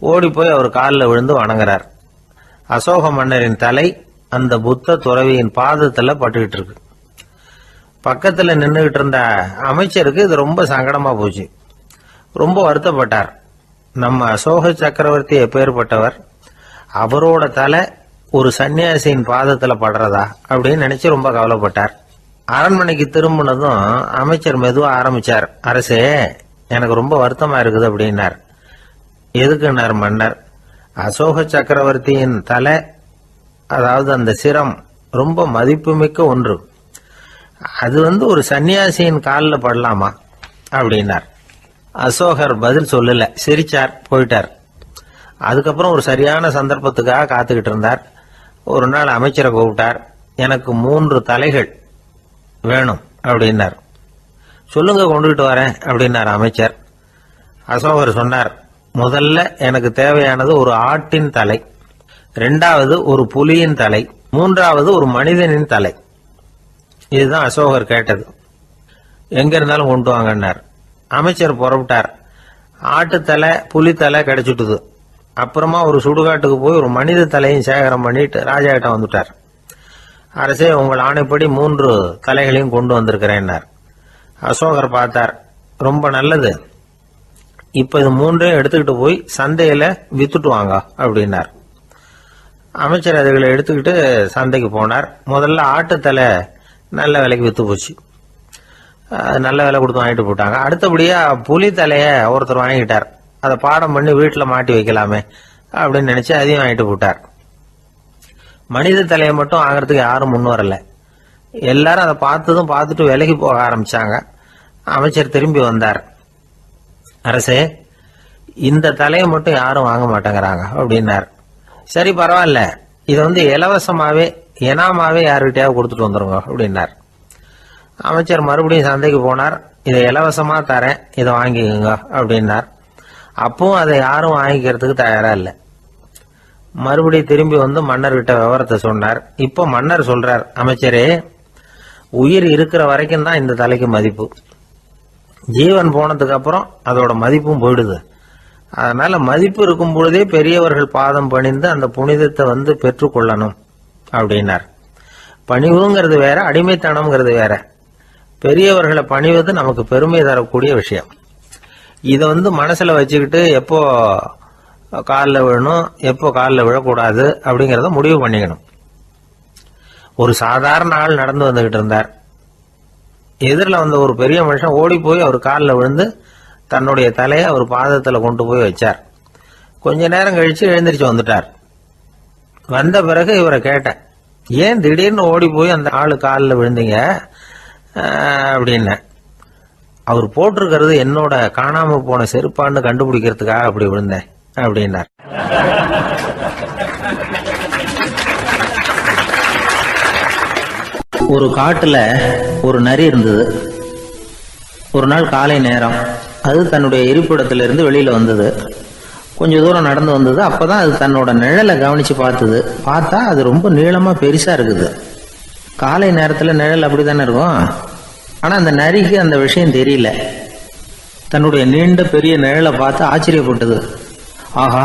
ஓடி போய் அவர் காலில் விழுந்து வணங்குறார். அசோக மன்னரின் தலை அந்த புத்த துறவியின் பாதத்துல பட்டுக்கிட்டு இருக்கு. பக்கத்துல நின்றுகிட்டு இருந்த அமைச்சருக்கு இது ரொம்ப சங்கடமா போச்சு. ரொம்ப வருத்தப்பட்டார். நம்ம அசோக சக்கரவர்த்தி எப்பேற்பட்டவர், அவரோட தலை ஒரு சன்னியாசியின் பாதத்துல படுறதா அப்படின்னு நினைச்சு ரொம்ப கவலைப்பட்டார். அரண்மனைக்கு திரும்பினதும் அமைச்சர் மெதுவா ஆரம்பிச்சார். அரசே, எனக்கு ரொம்ப வருத்தமா இருக்குது அப்படின்னார். எதுக்குன்னார் மன்னர். அசோக சக்கரவர்த்தியின் தலை, அதாவது அந்த சிரம் ரொம்ப மதிப்புமிக்க ஒன்று. அது ஒரு சன்னியாசியின் காலில் படலாமா அப்படின்னார். அசோகர் பதில் சொல்லல, சிரிச்சார், போயிட்டார். அதுக்கப்புறம் ஒரு சரியான சந்தர்ப்பத்துக்காக காத்துக்கிட்டு இருந்தார். ஒரு நாள் அமைச்சரை கூப்பிட்டார். எனக்கு 3 தலைகள் வேணும் அப்படின்னார். சொல்லுங்க, கொண்டுகிட்டு வரேன் அப்படின்னார் அமைச்சர். அசோகர் சொன்னார், முதல்ல எனக்கு தேவையானது ஒரு ஆட்டின் தலை, 2வது ஒரு புலியின் தலை, 3வது ஒரு மனிதனின் தலை. இதுதான் அசோகர் கேட்டது. எங்க இருந்தாலும் கொண்டு வாங்கன்னார். அமைச்சர் புறப்பட்டார். ஆட்டுத்தலை, புலித்தலை கிடைச்சிட்டுது. அப்புறமா ஒரு சுடுகாட்டுக்கு போய் ஒரு மனித தலையும் சேகரம் பண்ணிட்டு ராஜா கிட்ட வந்துட்டார். அரசே, உங்கள் ஆணைப்படி 3 தலைகளையும் கொண்டு வந்திருக்கிறேன்னார். அசோகர் பார்த்தார். ரொம்ப நல்லது, இப்ப இது 3ஐயும் எடுத்துக்கிட்டு போய் சந்தையில வித்துட்டு வாங்க அப்படின்னார். அமைச்சர் அதுகளை எடுத்துக்கிட்டு சந்தைக்கு போனார். முதல்ல ஆட்டுத்தலை நல்ல விலைக்கு வித்து போச்சு. நல்ல விலை கொடுத்து வாங்கிட்டு போட்டாங்க. அடுத்தபடியா புலி தலைய ஒருத்தர் வாங்கிட்டார். அதை பாடம் பண்ணி வீட்டுல மாட்டி வைக்கலாமே அப்படின்னு நினைச்சு அதையும் வாங்கிட்டு போட்டார். மனித தலையை மட்டும் வாங்கறதுக்கு யாரும் முன் வரல. எல்லாரும் அதை பார்த்துட்டு விலைக்கு போக ஆரம்பிச்சாங்க. அமைச்சர் திரும்பி வந்தார். அரசே, இந்த தலையை மட்டும் யாரும் வாங்க மாட்டேங்கிறாங்க அப்படின்னார். சரி, பரவாயில்ல, இதை இலவசமாவே எனாமாவே யாருக்கிட்டையாவது கொடுத்துட்டு வந்துருங்க அப்படின்னார். அமைச்சர் மறுபடியும் சந்தைக்கு போனார். இதை இலவசமா தரேன், இதை வாங்கிக்கோங்க அப்படின்னார். அப்பவும் அதை யாரும் வாங்கிக்கிறதுக்கு தயாரா இல்லை. மறுபடியும் திரும்பி மன்னர்கிட்ட விவரத்தை சொன்னார். இப்போ மன்னர் சொல்றார், அமைச்சரே, உயிர் இருக்கிற வரைக்கும் தான் இந்த தலைக்கு மதிப்பு. ஜீவன் போனதுக்கு அப்புறம் அதோட மதிப்பும் போயிடுது. அதனால மதிப்பு இருக்கும் பொழுதே பெரியவர்கள் பாதம் பணிந்து அந்த புனிதத்தை பெற்றுக்கொள்ளணும் அப்படின்னார். பணிவுங்கிறது வேற, அடிமைத்தனம்ங்கிறது வேற. பெரியவர்களை பணிவது நமக்கு பெருமை தரக்கூடிய விஷயம். இதை மனசுல வச்சுக்கிட்டு எப்போ காலில் விழணும், எப்போ காலில் விழக்கூடாது அப்படிங்கறத முடிவு பண்ணிக்கணும். ஒரு சாதாரண ஆள் நடந்து வந்துகிட்டு இருந்தார். எதிரில் வந்த ஒரு பெரிய மனுஷன் ஓடி போய் அவர் காலில் விழுந்து தன்னுடைய தலையை அவர் பாதத்துல கொண்டு போய் வச்சார். கொஞ்ச நேரம் கழிச்சு எழுந்திரிச்சு வந்துட்டார். வந்த பிறகு இவரை கேட்டேன், ஏன் திடீர்னு ஓடி போய் அந்த ஆளு காலில் விழுந்தீங்க அப்படின்னேன். அவர் போட்டிருக்கிறது என்னோட காணாம போன செருப்பான்னு கண்டுபிடிக்கிறதுக்காக அப்படி விழுந்தேன் அப்படின்னார். ஒரு காட்டுல ஒரு நரி இருந்தது. ஒரு நாள் காலை நேரம் அது தன்னுடைய இருப்பிடத்திலிருந்து வெளியில வந்தது. கொஞ்ச தூரம் நடந்து வந்தது. அப்பதான் அது தன்னோட நிழலை கவனிச்சு பார்த்தது. பார்த்தா அது ரொம்ப நீளமா பெருசா இருக்குது. காலை நேரத்துல நிழல் அப்படித்தானே இருக்கும். ஆனா அந்த நரிக்கு அந்த விஷயம் தெரியல. தன்னுடைய நீண்ட பெரிய நிழலை பார்த்து ஆச்சரியப்பட்டது. ஆஹா,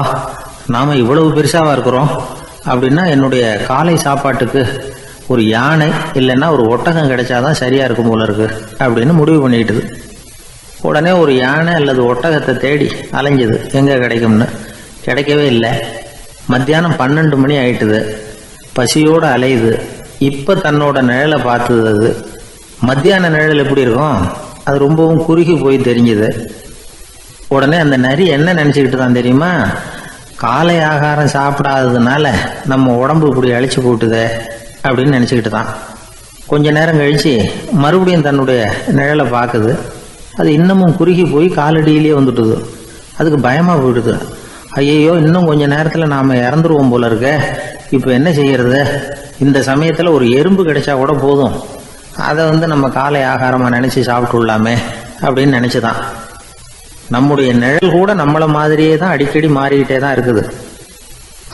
நாம இவ்வளவு பெருசாவா இருக்கிறோம் அப்படின்னா என்னுடைய காலை சாப்பாட்டுக்கு ஒரு யானை இல்லைன்னா ஒரு ஒட்டகம் கிடைச்சாதான் சரியா இருக்கும் போல இருக்கு அப்படின்னு முடிவு பண்ணிட்டுது. உடனே ஒரு யானை அல்லது ஒட்டகத்தை தேடி அலைஞ்சது, எங்க கிடைக்கும்னு. கிடைக்கவே இல்லை. மத்தியானம் 12 மணி ஆயிட்டுது. பசியோட அலையுது. இப்ப தன்னோட நிழலை பார்த்தது. அது மத்தியான நிழல் எப்படி இருக்கும்? அது ரொம்பவும் குறுகி போய் தெரிஞ்சுது. உடனே அந்த நரி என்ன நினைச்சுக்கிட்டு தான் தெரியுமா? காலை ஆகாரம் சாப்பிடாததுனால நம்ம உடம்பு இப்படி அழிச்சு போட்டுதே அப்படின்னு நினைச்சுக்கிட்டு தான். கொஞ்ச நேரம் கழிச்சு மறுபடியும் தன்னுடைய நிழலை பார்க்குது. அது இன்னமும் குறுகி போய் காலடியிலேயே வந்துட்டுது. அதுக்கு பயமா போயிடுது. ஐயோ, இன்னும் கொஞ்ச நேரத்துல நாம இறந்துருவோம் போல இருக்க. இப்ப என்ன செய்யறது? இந்த சமயத்துல ஒரு எறும்பு கிடைச்சா கூட போதும், அதை நம்ம காலை ஆகாரமா நினைச்சு சாப்பிட்டுள்ளாமே அப்படின்னு நினைச்சுதான். நம்முடைய நிழல் கூட நம்மள மாதிரியே தான் அடிக்கடி மாறிக்கிட்டே தான் இருக்குது.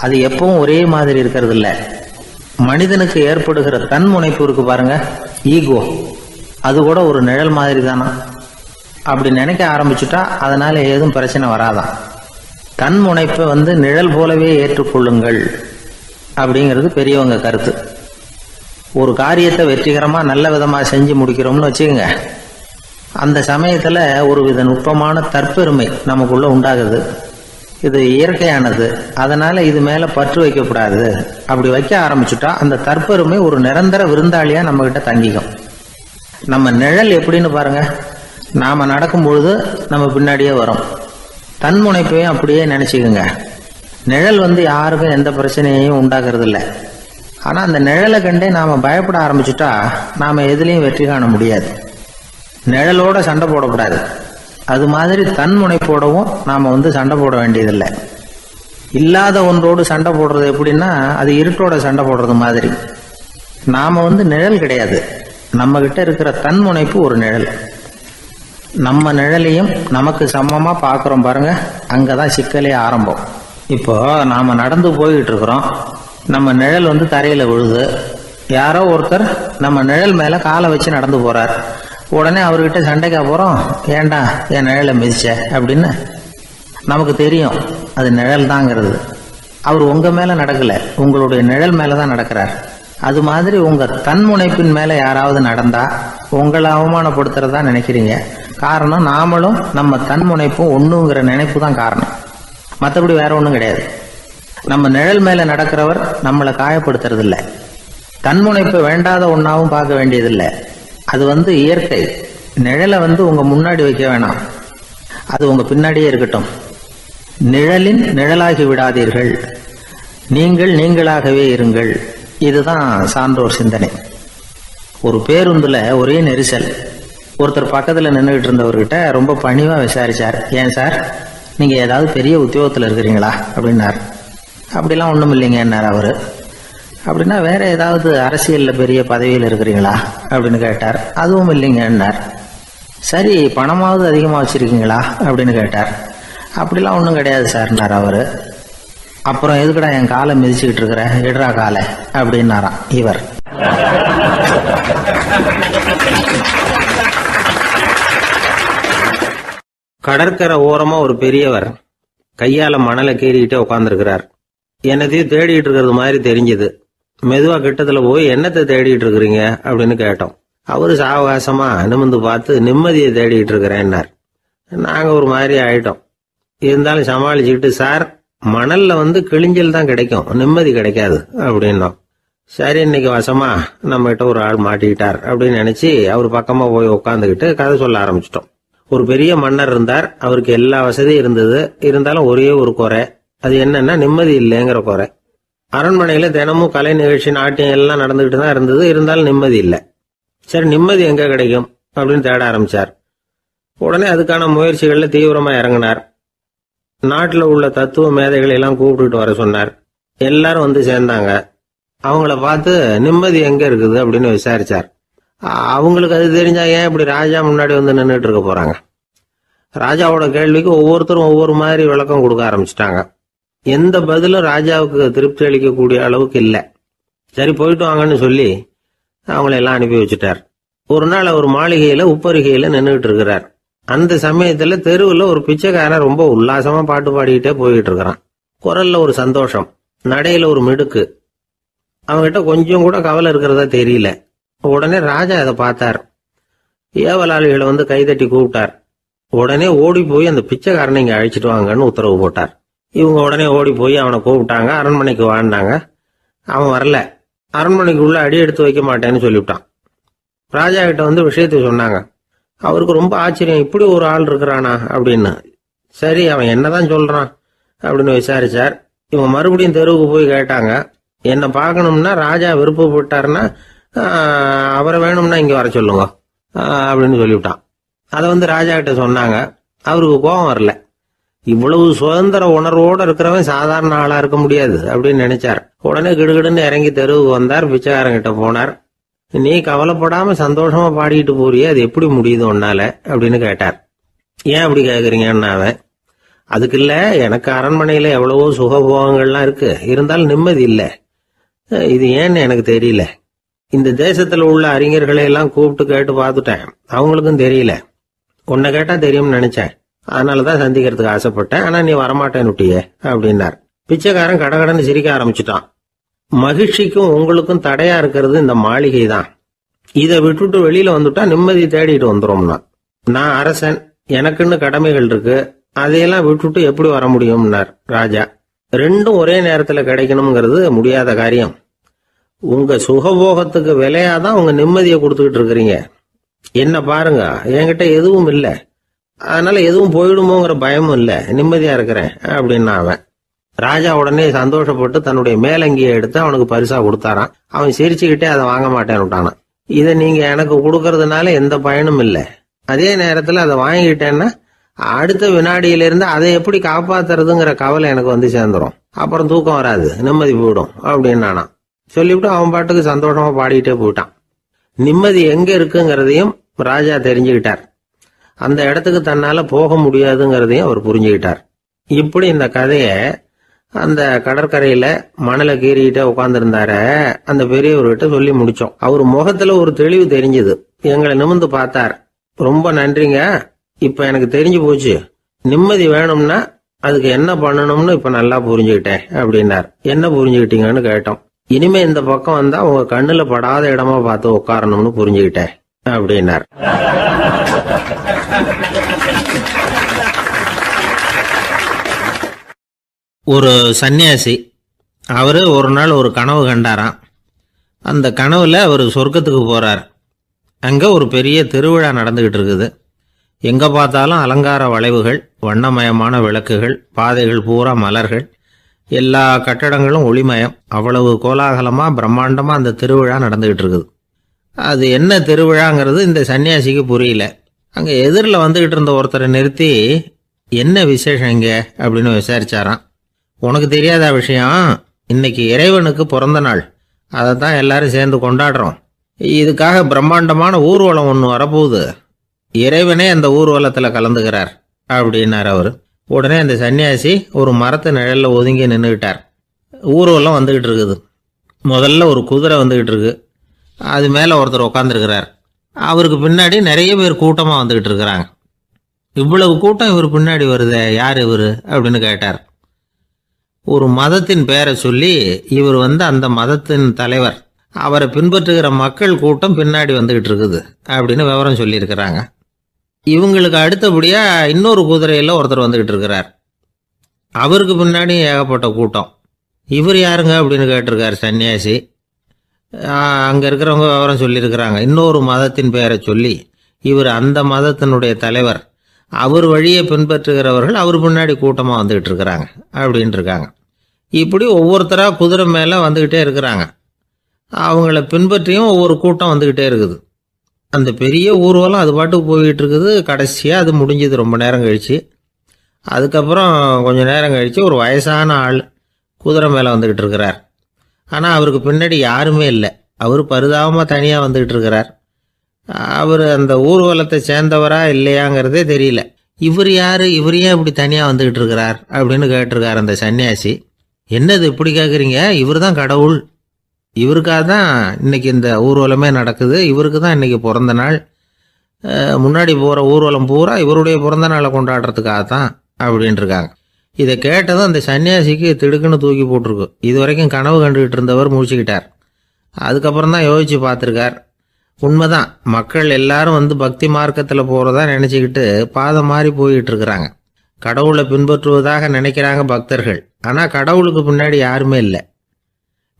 அது எப்பவும் ஒரே மாதிரி இருக்கிறது இல்ல. மனிதனுக்கு ஏற்படுகிற தன்முனைப்பு இருக்கு பாருங்க, ஈகோ, அது கூட ஒரு நிழல் மாதிரி தானா. அப்படி நினைக்க ஆரம்பிச்சுட்டா அதனால ஏதும் பிரச்சனை வராதான். தன்முனைப்பை நிழல் போலவே ஏற்றுக்கொள்ளுங்கள் அப்படிங்கிறது பெரியவங்க கருத்து. ஒரு காரியத்தை வெற்றிகரமா நல்ல விதமா செஞ்சு முடிக்கிறோம்னு வச்சுக்கோங்க. அந்த சமயத்துல ஒரு வித நுட்பமான தற்பெருமை நமக்குள்ள உண்டாகுது. இது இயற்கையானது, அதனால இது மேல பற்று வைக்கக்கூடாது. அப்படி வைக்க ஆரம்பிச்சுட்டா அந்த தற்பெருமை ஒரு நிரந்தர விருந்தாளியா நம்ம கிட்ட தங்கிக்கும். நம்ம நிழல் எப்படின்னு பாருங்க, நாம நடக்கும் பொழுது நம்ம பின்னாடியே வரும். தன்முனைப்பையும் அப்படியே நினைச்சுக்குங்க. நிழல் யாருக்கும் எந்த பிரச்சனையையும் உண்டாக்குறது இல்லை. ஆனா அந்த நிழலை கண்டே நாம பயப்பட ஆரம்பிச்சுட்டா நாம எதுலையும் வெற்றி காண முடியாது. நிழலோட சண்டை போடக்கூடாது. அது மாதிரி தன்முனைப்போடவும் நாம சண்டை போட வேண்டியதில்லை. இல்லாத ஒன்றோடு சண்டை போடுறது எப்படின்னா, அது இருட்டோட சண்டை போடுறது மாதிரி. நாம நிழல் கிடையாது. நம்ம கிட்ட இருக்கிற தன்முனைப்பு ஒரு நிழல். நம்ம நிழலையும் நமக்கு சமமா பாக்குறோம் பாருங்க, அங்கதான் சிக்கலே ஆரம்பம். இப்போ நாம நடந்து போய்கிட்டு இருக்கிறோம். நம்ம நிழல் தரையில விழுது. யாரோ ஒருத்தர் நம்ம நிழல் மேல காலை வச்சு நடந்து போறார். உடனே அவர்கிட்ட சண்டைக்கா போறோம், ஏண்டா என் நிழலை மிதிச்ச அப்படின்னு. நமக்கு தெரியும் அது நிழல் தாங்கிறது. அவர் உங்க மேல நடக்கல, உங்களுடைய நிழல் மேலதான் நடக்கிறார். அது மாதிரி உங்க தன்முனைப்பின் மேல யாராவது நடந்தா உங்களை அவமானப்படுத்துறதா நினைக்கிறீங்க. காரணம், நாமளும் நம்ம தன்முனைப்பும் ஒண்ணுங்கிற நினைப்பு தான் காரணம். மற்றபடி வேற ஒண்ணும் கிடையாது. நம்ம நிழல் மேல நடக்கிறவர் நம்மளை காயப்படுத்துறது இல்லை. தன்முனைப்பு வேண்டாத ஒன்னாவும் பார்க்க வேண்டியதில்லை. அது இயற்கை. நிழலை உங்க முன்னாடி வைக்க வேணாம், அது உங்க பின்னாடியே இருக்கட்டும். நிழலின் நிழலாகி விடாதீர்கள், நீங்கள் நீங்களாகவே இருங்கள். இதுதான் சான்றோர் சிந்தனை. ஒரு பேருந்துல ஒரே நெரிசல். ஒருத்தர் பக்கத்துல நின்றுகிட்டு இருந்தவர்கிட்ட ரொம்ப பணிவா விசாரிச்சார், ஏன் சார் நீங்க ஏதாவது பெரிய உத்தியோகத்துல இருக்கிறீங்களா அப்படின்னார். அப்படிலாம் ஒண்ணும் இல்லைங்கன்னார் அவரு. அப்படின்னா வேற ஏதாவது அரசியல்ல பெரிய பதவியில் இருக்கிறீங்களா அப்படின்னு கேட்டார். அதுவும் இல்லைங்கன்னார். சரி, பணமாவது அதிகமா வச்சிருக்கீங்களா அப்படின்னு கேட்டார். அப்படிலாம் ஒன்றும் கிடையாது சார்னார் அவரு. அப்புறம் எதுக்குடா என் காலை மிதிச்சுக்கிட்டு இருக்கிற, எடுறா காலை அப்படின்னாராம் இவர். கடற்கரை ஓரமா ஒரு பெரியவர் கையால மணலை கீறிக்கிட்டே உட்காந்துருக்கிறார். என்னத்தையும் தேடிட்டு இருக்கிறது மாதிரி தெரிஞ்சது. மெதுவா கிட்டத்துல போய் என்னத்தை தேடிட்டு இருக்கிறீங்க அப்படின்னு கேட்டோம். அவரு சாவகாசமா நிமிந்து பார்த்து நிம்மதியை தேடிட்டு இருக்கிறேன்னார். நாங்க ஒரு மாதிரி ஆயிட்டோம். இருந்தாலும் சமாளிச்சுக்கிட்டு, சார் மணல்ல கிழிஞ்சல் தான் கிடைக்கும், நிம்மதி கிடைக்காது அப்படின்னோம். சரி, இன்னைக்கு வசமா நம்ம கிட்ட ஒரு ஆள் மாட்டிக்கிட்டார் அப்படின்னு நினைச்சு அவர் பக்கமா போய் உட்காந்துக்கிட்டு கதை சொல்ல ஆரம்பிச்சிட்டோம். ஒரு பெரிய மன்னர் இருந்தார். அவருக்கு எல்லா வசதியும் இருந்தது. இருந்தாலும் ஒரே ஒரு குறை. அது என்னன்னா நிம்மதி இல்லைங்கிற குறை. அரண்மனையில் தினமும் கலை நிகழ்ச்சி, நாட்டியம் எல்லாம் நடந்துகிட்டு தான் இருந்தது. இருந்தாலும் நிம்மதி இல்லை. சரி, நிம்மதி எங்கே கிடைக்கும் அப்படின்னு தேட ஆரம்பித்தார். உடனே அதுக்கான முயற்சிகளில் தீவிரமாக இறங்கினார். நாட்டில் உள்ள தத்துவ மேதைகளை எல்லாம் கூப்பிட்டுட்டு வர சொன்னார். எல்லாரும் வந்து சேர்ந்தாங்க. அவங்கள பார்த்து நிம்மதி எங்கே இருக்குது அப்படின்னு விசாரிச்சார். அவங்களுக்கு அது தெரிஞ்சா ஏன் இப்படி ராஜா முன்னாடி வந்து நின்றுட்டு இருக்க போறாங்க? ராஜாவோட கேள்விக்கு ஒவ்வொருத்தரும் ஒவ்வொரு மாதிரி விளக்கம் கொடுக்க ஆரம்பிச்சிட்டாங்க. எந்த பதிலும் ராஜாவுக்கு திருப்தி அளிக்கக்கூடிய அளவுக்கு இல்லை. சரி, போயிட்டு வாங்கன்னு சொல்லி அவங்கள எல்லாம் அனுப்பி வச்சுட்டார். ஒரு நாள் அவர் மாளிகையில உப்பருகையில நின்றுட்டு இருக்கிறார். அந்த சமயத்துல தெருவில் ஒரு பிச்சைக்காரன் ரொம்ப உல்லாசமா பாட்டு பாடிக்கிட்டே போயிட்டு இருக்கிறான். குரல்ல ஒரு சந்தோஷம், நடையில ஒரு மிடுக்கு. அவன்கிட்ட கொஞ்சம் கூட கவலை இருக்கிறதா தெரியல. உடனே ராஜா அதை பார்த்தார். ஏவலாளிகளை வந்து கைதட்டி கூப்பிட்டார். உடனே ஓடி போய் அந்த பிச்சைக்காரனை இங்க அழைச்சிட்டு வாங்கன்னு உத்தரவு போட்டார். இவங்க உடனே ஓடி போய் அவனை கூப்பிட்டாங்க. அரண்மனைக்கு வாழ்ந்தாங்க. அவன் வரல. அரண்மனைக்கு உள்ள அடி எடுத்து வைக்க மாட்டேன்னு சொல்லிவிட்டான். ராஜா கிட்ட வந்து விஷயத்தை சொன்னாங்க. அவருக்கு ரொம்ப ஆச்சரியம், இப்படி ஒரு ஆள் இருக்கிறானா அப்படின்னு. சரி, அவன் என்னதான் சொல்றான் அப்படின்னு விசாரிச்சார். இவன் மறுபடியும் தெருவுக்கு போய் கேட்டாங்க. என்னை பார்க்கணும்னா ராஜா விருப்பப்பட்டாருன்னா அவரை வேணும்னா இங்க வர சொல்லுங்க அப்படின்னு சொல்லிவிட்டான். அதை வந்து ராஜா கிட்ட சொன்னாங்க. அவருக்கு கோபம் வரல. இவ்வளவு சுதந்திர உணர்வோடு இருக்கிறவன் சாதாரண ஆளா இருக்க முடியாது அப்படின்னு நினைச்சார். உடனே கிடுகிடுன்னு இறங்கி தெருவுக்கு வந்தார். பிச்சைக்காரங்கிட்ட போனார். நீ கவலைப்படாம சந்தோஷமா பாடிட்டு போறியே, அது எப்படி முடியுது உன்னால அப்படின்னு கேட்டார். ஏன் அப்படி கேக்குறீங்கன்னு அவன், அதுக்கு இல்ல, எனக்கு அரண்மனையில எவ்வளவோ சுகபோகங்கள்லாம் இருக்கு, இருந்தாலும் நிம்மதி இல்லை. இது ஏன்னு எனக்கு தெரியல. இந்த தேசத்துல உள்ள அறிஞர்களை எல்லாம் கூப்பிட்டு கேட்டு பார்த்துட்டேன், அவங்களுக்கும் தெரியல. உன்னை கேட்டா தெரியும்னு நினைச்சேன், அதனாலதான் சந்திக்கிறதுக்கு ஆசைப்பட்டேன். ஆனா நீ வரமாட்டேன்னுட்டியே அப்படின்னார். பிச்சைக்காரன் கடகடன்னு சிரிக்க ஆரம்பிச்சுட்டான். மகிழ்ச்சிக்கும் உங்களுக்கும் தடையா இருக்கிறது இந்த மாளிகை தான். இதை விட்டுட்டு வெளியில வந்துட்டா நிம்மதி தேடிட்டு வந்துடும்னா. நான் அரசன், எனக்குன்னு கடமைகள் இருக்கு, அதையெல்லாம் விட்டுட்டு எப்படி வர முடியும்னார் ராஜா. ரெண்டும் ஒரே நேரத்துல கிடைக்கணுங்கிறது முடியாத காரியம். உங்க சுகபோகத்துக்கு விலையாதான் உங்க நிம்மதியை கொடுத்துக்கிட்டு இருக்கிறீங்க. என்ன பாருங்க, என்கிட்ட எதுவும் இல்லை, அதனால எதுவும் போயிடுமோங்கிற பயமும் இல்லை, நிம்மதியா இருக்கிறேன் அப்படின்னா அவன். ராஜா உடனே சந்தோஷப்பட்டு தன்னுடைய மேலங்கியை எடுத்து அவனுக்கு பரிசா கொடுத்தாரான். அவன் சிரிச்சுக்கிட்டே அதை வாங்க மாட்டேன்னு விட்டானான். இதை நீங்க எனக்கு கொடுக்கறதுனால எந்த பயனும் இல்லை, அதே நேரத்துல அதை வாங்கிட்டேன்னா அடுத்த வினாடியிலிருந்து அதை எப்படி காப்பாத்துறதுங்கிற கவலை எனக்கு வந்து சேர்ந்துரும், அப்புறம் தூக்கம் வராது, நிம்மதி போயிடும் அப்படின்னானா. சொல்லிவிட்டு அவன் பாட்டுக்கு சந்தோஷமா பாடிக்கிட்டே போயிட்டான். நிம்மதி எங்க இருக்குங்கிறதையும் ராஜா தெரிஞ்சுக்கிட்டார். அந்த இடத்துக்கு தன்னால போக முடியாதுங்கிறதையும் அவர் புரிஞ்சுக்கிட்டார். இப்படி இந்த கதைய அந்த கடற்கரையில மணலை கீறிக்கிட்டே உட்கார்ந்துருந்தார அந்த பெரியவர்கிட்ட சொல்லி முடிச்சோம். அவர் முகத்துல ஒரு தெளிவு தெரிஞ்சது. எங்களை நிமிர்ந்து பார்த்தார். ரொம்ப நன்றிங்க, இப்ப எனக்கு தெரிஞ்சு போச்சு, நிம்மதி வேணும்னா அதுக்கு என்ன பண்ணணும்னு இப்ப நல்லா புரிஞ்சுக்கிட்டேன் அப்படின்னார். என்ன புரிஞ்சுக்கிட்டீங்கன்னு கேட்டோம். இனிமே இந்த பக்கம் வந்தா உங்க கண்ணுல படாத இடமா பார்த்து உட்காரணும்னு புரிஞ்சுக்கிட்டேன் அப்படின்னார். ஒரு சன்னியாசி, அவரு ஒரு நாள் ஒரு கனவு கண்டாராம். அந்த கனவுல அவர் சொர்க்கத்துக்கு போறார். அங்க ஒரு பெரிய திருவிழா நடந்துகிட்டு இருக்குது. எங்க பார்த்தாலும் அலங்கார வளைவுகள், வண்ணமயமான விளக்குகள், பாதைகள் பூரா மலர்கள், எல்லா கட்டடங்களும் ஒளிமயம். அவ்வளவு கோலாகலமா பிரம்மாண்டமா அந்த திருவிழா நடந்துகிட்டு இருக்குது. அது என்ன திருவிழாங்கிறது இந்த சன்னியாசிக்கு புரியல. அங்க எதிரில் வந்துகிட்டு இருந்த ஒருத்தரை நிறுத்தி, என்ன விசேஷம் இங்க அப்படின்னு விசாரிச்சாராம். உனக்கு தெரியாத விஷயம், இன்னைக்கு இறைவனுக்கு பிறந்த நாள், அதை தான் எல்லாரும் சேர்ந்து கொண்டாடுறோம். இதுக்காக பிரம்மாண்டமான ஊர்வலம் ஒன்று வரப்போகுது, இறைவனே அந்த ஊர்வலத்தில் கலந்துக்கிறார் அப்படின்னார் அவர். உடனே அந்த சன்னியாசி ஒரு மரத்து நிழல்ல ஒதுங்கி நின்றுக்கிட்டார். ஊர்வலம் வந்துகிட்டு இருக்குது. முதல்ல ஒரு குதிரை வந்துகிட்டு இருக்கு, அது மேலே ஒருத்தர் உட்காந்துருக்கிறார். அவருக்கு பின்னாடி நிறைய பேர் கூட்டமாக வந்துகிட்டு இருக்கிறாங்க. இவ்வளவு கூட்டம் இவர் பின்னாடி வருதே, யார் இவர் அப்படின்னு கேட்டார். ஒரு மதத்தின் பெயரை சொல்லி, இவர் அந்த மதத்தின் தலைவர், அவரை பின்பற்றுகிற மக்கள் கூட்டம் பின்னாடி வந்துகிட்டு இருக்குது அப்படின்னு விவரம் சொல்லியிருக்கிறாங்க. இவங்களுக்கு அடுத்தபடியா இன்னொரு குதிரையில் ஒருத்தர் வந்துகிட்டு இருக்கிறார். அவருக்கு பின்னாடி ஏகப்பட்ட கூட்டம். இவர் யாருங்க அப்படின்னு கேட்டிருக்காரு சன்னியாசி. அங்கே இருக்கிறவங்க விவரம் சொல்லியிருக்கிறாங்க. இன்னொரு மதத்தின் பெயரை சொல்லி, இவர் அந்த மதத்தினுடைய தலைவர், அவர் வழியை பின்பற்றுகிறவர்கள் அவர் பின்னாடி கூட்டமாக வந்துகிட்டு இருக்கிறாங்க அப்படின்னு இருக்காங்க. இப்படி ஒவ்வொருத்தராக குதிரை மேலே வந்துக்கிட்டே இருக்கிறாங்க. அவங்கள பின்பற்றியும் ஒவ்வொரு கூட்டம் வந்துக்கிட்டே இருக்குது. அந்த பெரிய ஊர்வலம் அது பாட்டுக்கு போய்கிட்டு இருக்குது. கடைசியாக அது முடிஞ்சது ரொம்ப நேரம் கழித்து. அதுக்கப்புறம் கொஞ்சம் நேரம் கழித்து ஒரு வயசான ஆள் குதிரை மேலே வந்துக்கிட்டு இருக்கிறார். ஆனால் அவருக்கு பின்னாடி யாருமே இல்லை. அவர் பரிதாபமாக தனியாக வந்துக்கிட்டு இருக்கிறார். அவர் அந்த ஊர்வலத்தை சேர்ந்தவரா இல்லையாங்கிறதே தெரியல. இவர் யார், இவர் ஏன் இப்படி தனியாக வந்துக்கிட்டு இருக்கிறார் அப்படின்னு கேட்டிருக்கார் அந்த சன்னியாசி. என்னது இப்படி கேட்குறீங்க? இவர் தான் கடவுள். இவருக்காக தான் இன்னைக்கு இந்த ஊர்வலமே நடக்குது. இவருக்கு தான் இன்னைக்கு பிறந்த நாள். முன்னாடி போகிற ஊர்வலம் பூரா இவருடைய பிறந்த நாளை கொண்டாடுறதுக்காக தான் அப்படின்ட்டுருக்காங்க. இதை கேட்டதும் அந்த சன்னியாசிக்கு திடுக்குன்னு தூக்கி போட்டிருக்கு. இது வரைக்கும் கனவு கண்டுகிட்டு இருந்தவர் முடிச்சுக்கிட்டார். அதுக்கப்புறம் தான் யோசித்து பார்த்துருக்கார். உண்மைதான், மக்கள் எல்லாரும் வந்து பக்தி மார்க்கத்தில் போகிறதா நினச்சிக்கிட்டு பாதம் மாறி போயிட்டு இருக்கிறாங்க. கடவுளை பின்பற்றுவதாக நினைக்கிறாங்க பக்தர்கள். ஆனால் கடவுளுக்கு பின்னாடி யாருமே இல்லை.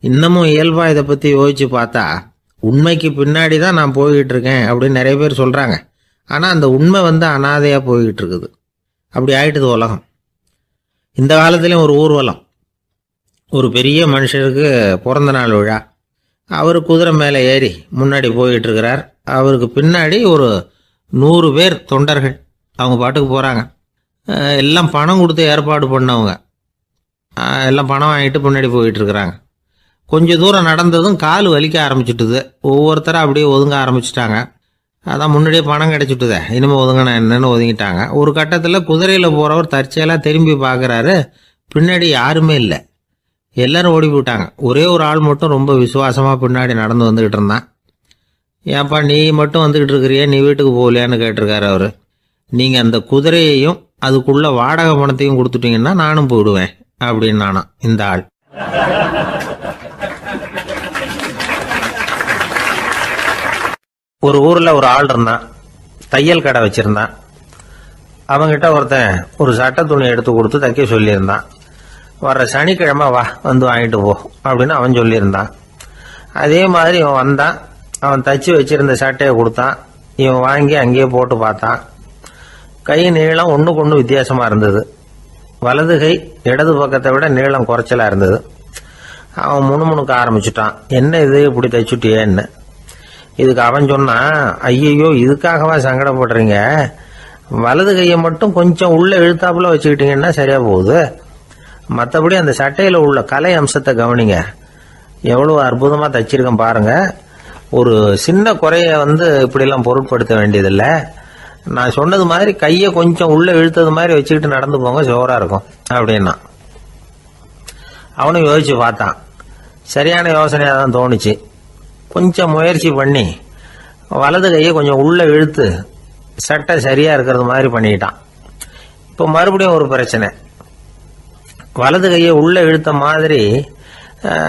இன்னமும் இயல்பாக இதை பற்றி யோசித்து பார்த்தா உண்மைக்கு பின்னாடி தான் நான் போய்கிட்டு இருக்கேன் அப்படின்னு நிறைய பேர் சொல்கிறாங்க. ஆனால் அந்த உண்மை வந்து அனாதையாக போய்கிட்டு இருக்குது. அப்படி ஆயிட்டுது உலகம். இந்த காலத்துலேயும் ஒரு ஊர்வலம். ஒரு பெரிய மனுஷருக்கு பிறந்த நாள் விழா. அவர் குதிரை மேலே ஏறி முன்னாடி போயிட்டு இருக்கிறார். அவருக்கு பின்னாடி ஒரு 100 பேர் தொண்டர்கள் அவங்க பாட்டுக்கு போகிறாங்க. எல்லாம் பணம் கொடுத்து ஏற்பாடு பண்ணவங்க. எல்லாம் பணம் வாங்கிட்டு முன்னாடி போயிட்டுருக்குறாங்க. கொஞ்சம் தூரம் நடந்ததும் கால் வலிக்க ஆரம்பிச்சுட்டுது. ஒவ்வொருத்தரும் அப்படியே ஒதுங்க ஆரம்பிச்சிட்டாங்க. அதான் முன்னாடியே பணம் கிடச்சிட்டுதே, இனிமேல் ஒதுங்கினா என்னன்னு ஒதுங்கிட்டாங்க. ஒரு கட்டத்தில் குதிரையில் போகிறவர் தற்செயலாக திரும்பி பார்க்குறாரு. பின்னாடி யாருமே இல்லை. எல்லாரும் ஓடி போயிட்டாங்க. ஒரே ஒரு ஆள் மட்டும் ரொம்ப விசுவாசமாக பின்னாடி நடந்து வந்துக்கிட்டு இருந்தான். ஏன்ப்பா நீ மட்டும் வந்துக்கிட்டு இருக்கிறியே, நீ வீட்டுக்கு போகலையான்னு கேட்டிருக்காரு அவர். நீங்கள் அந்த குதிரையையும் அதுக்குள்ள வாடகை பணத்தையும் கொடுத்துட்டீங்கன்னா நானும் போயிடுவேன் அப்படின்னு நானா இந்த ஆள். ஒரு ஊரில் ஒரு ஆள் இருந்தான். தையல் கடை வச்சுருந்தான். அவங்ககிட்ட ஒருத்தன் ஒரு சட்டை துணி எடுத்து கொடுத்து தைக்க சொல்லியிருந்தான். வர்ற சனிக்கிழமை வா வந்து வாங்கிட்டு போ அப்படின்னு அவன் சொல்லியிருந்தான். அதே மாதிரி இவன் வந்தான். அவன் தச்சு வச்சிருந்த சட்டையை கொடுத்தான். இவன் வாங்கி அங்கேயே போட்டு பார்த்தான். கை நீளம் ஒன்றுக்கு ஒன்று வித்தியாசமாக இருந்தது. வலது கை இடது பக்கத்தை விட நீளம் குறைச்சலாக இருந்தது. அவன் முணுமுணுக்க ஆரம்பிச்சுட்டான். என்ன இது இப்படி தைச்சுட்டியேன்னு. இதுக்கு அவன் சொன்னான், ஐயையோ இதுக்காகவா சங்கடப்படுறீங்க, வலது கையை மட்டும் கொஞ்சம் உள்ள இழுத்தாப்புல வச்சுக்கிட்டீங்கன்னா சரியா போகுது. மற்றபடி அந்த சட்டையில் உள்ள கலை அம்சத்தை கவனிங்க, எவ்வளோ அற்புதமாக தைச்சிருக்கேன் பாருங்க. ஒரு சின்ன குறைய வந்து இப்படிலாம் பொருட்படுத்த வேண்டியதில்லை. நான் சொன்னது மாதிரி கையை கொஞ்சம் உள்ள இழுத்தது மாதிரி வச்சுக்கிட்டு நடந்து போங்க, ஜோராக இருக்கும் அப்படின்னா. அவனும் யோசிச்சு பார்த்தான். சரியான யோசனையாக தான் தோணுச்சு. கொஞ்சம் முயற்சி பண்ணி வலது கையை கொஞ்சம் உள்ள இழுத்து சட்டை சரியாக இருக்கிறது மாதிரி பண்ணிக்கிட்டான். இப்போ மறுபடியும் ஒரு பிரச்சனை. வலது கையை உள்ள இழுத்த மாதிரி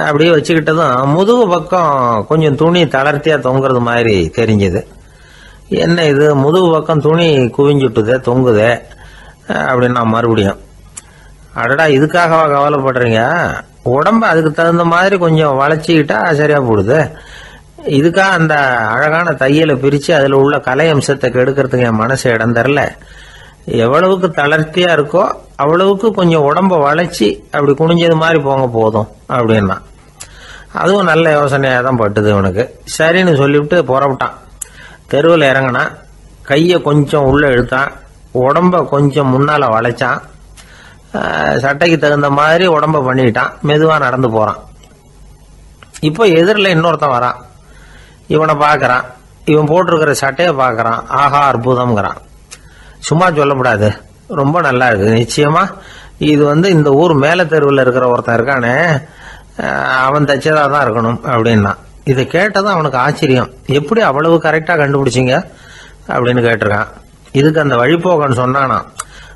அப்படியே வச்சுக்கிட்டதும் முதுகு பக்கம் கொஞ்சம் துணி தளர்த்தியாக தொங்குறது மாதிரி தெரிஞ்சுது. என்ன இது முதுகு பக்கம் துணி குவிஞ்சுட்டுதே தொங்குதே அப்படின்னா மறுபடியும், அடடா இதுக்காகவா கவலைப்படுறீங்க, உடம்ப அதுக்கு தகுந்த மாதிரி கொஞ்சம் வளைச்சிக்கிட்டா சரியா போடுது. இதுக்காக அந்த அழகான தையலை பிரித்து அதில் உள்ள கலை அம்சத்தை கெடுக்கிறதுக்கு என் மனசு இடம் தரல. எவ்வளவுக்கு தளர்த்தியா இருக்கோ அவ்வளவுக்கு கொஞ்சம் உடம்ப வளைச்சி அப்படி குனிஞ்சது மாதிரி போங்க போதும் அப்படின்னா. அதுவும் நல்ல யோசனையாக தான் பட்டுது இவனுக்கு. சரின்னு சொல்லிவிட்டு புறப்பட்டான். தெருவில் இறங்கினான். கையை கொஞ்சம் உள்ள இழுத்தான். உடம்ப கொஞ்சம் முன்னால் வளைச்சான். சட்டைக்கு தகுந்த மாதிரி உடம்ப பண்ணிக்கிட்டான். மெதுவாக நடந்து போகிறான். இப்போ எதிரில் இன்னொருத்தன் வரான். இவனை பார்க்குறான். இவன் போட்டிருக்கிற சட்டையை பார்க்குறான். ஆஹா அற்புதம்ங்கிறான். சும்மா சொல்லக்கூடாது, ரொம்ப நல்லா இருக்குது. நிச்சயமா இது வந்து இந்த ஊர் மேலே தெருவில் இருக்கிற ஒருத்தன் இருக்கானே அவன் தைச்சதாக தான் இருக்கணும் அப்படின்னா. இதை கேட்டதும் அவனுக்கு ஆச்சரியம். எப்படி அவ்வளவு கரெக்டாக கண்டுபிடிச்சிங்க அப்படின்னு கேட்டிருக்கான். இதுக்கு அந்த வழிபோக்கன்னு சொன்னானா,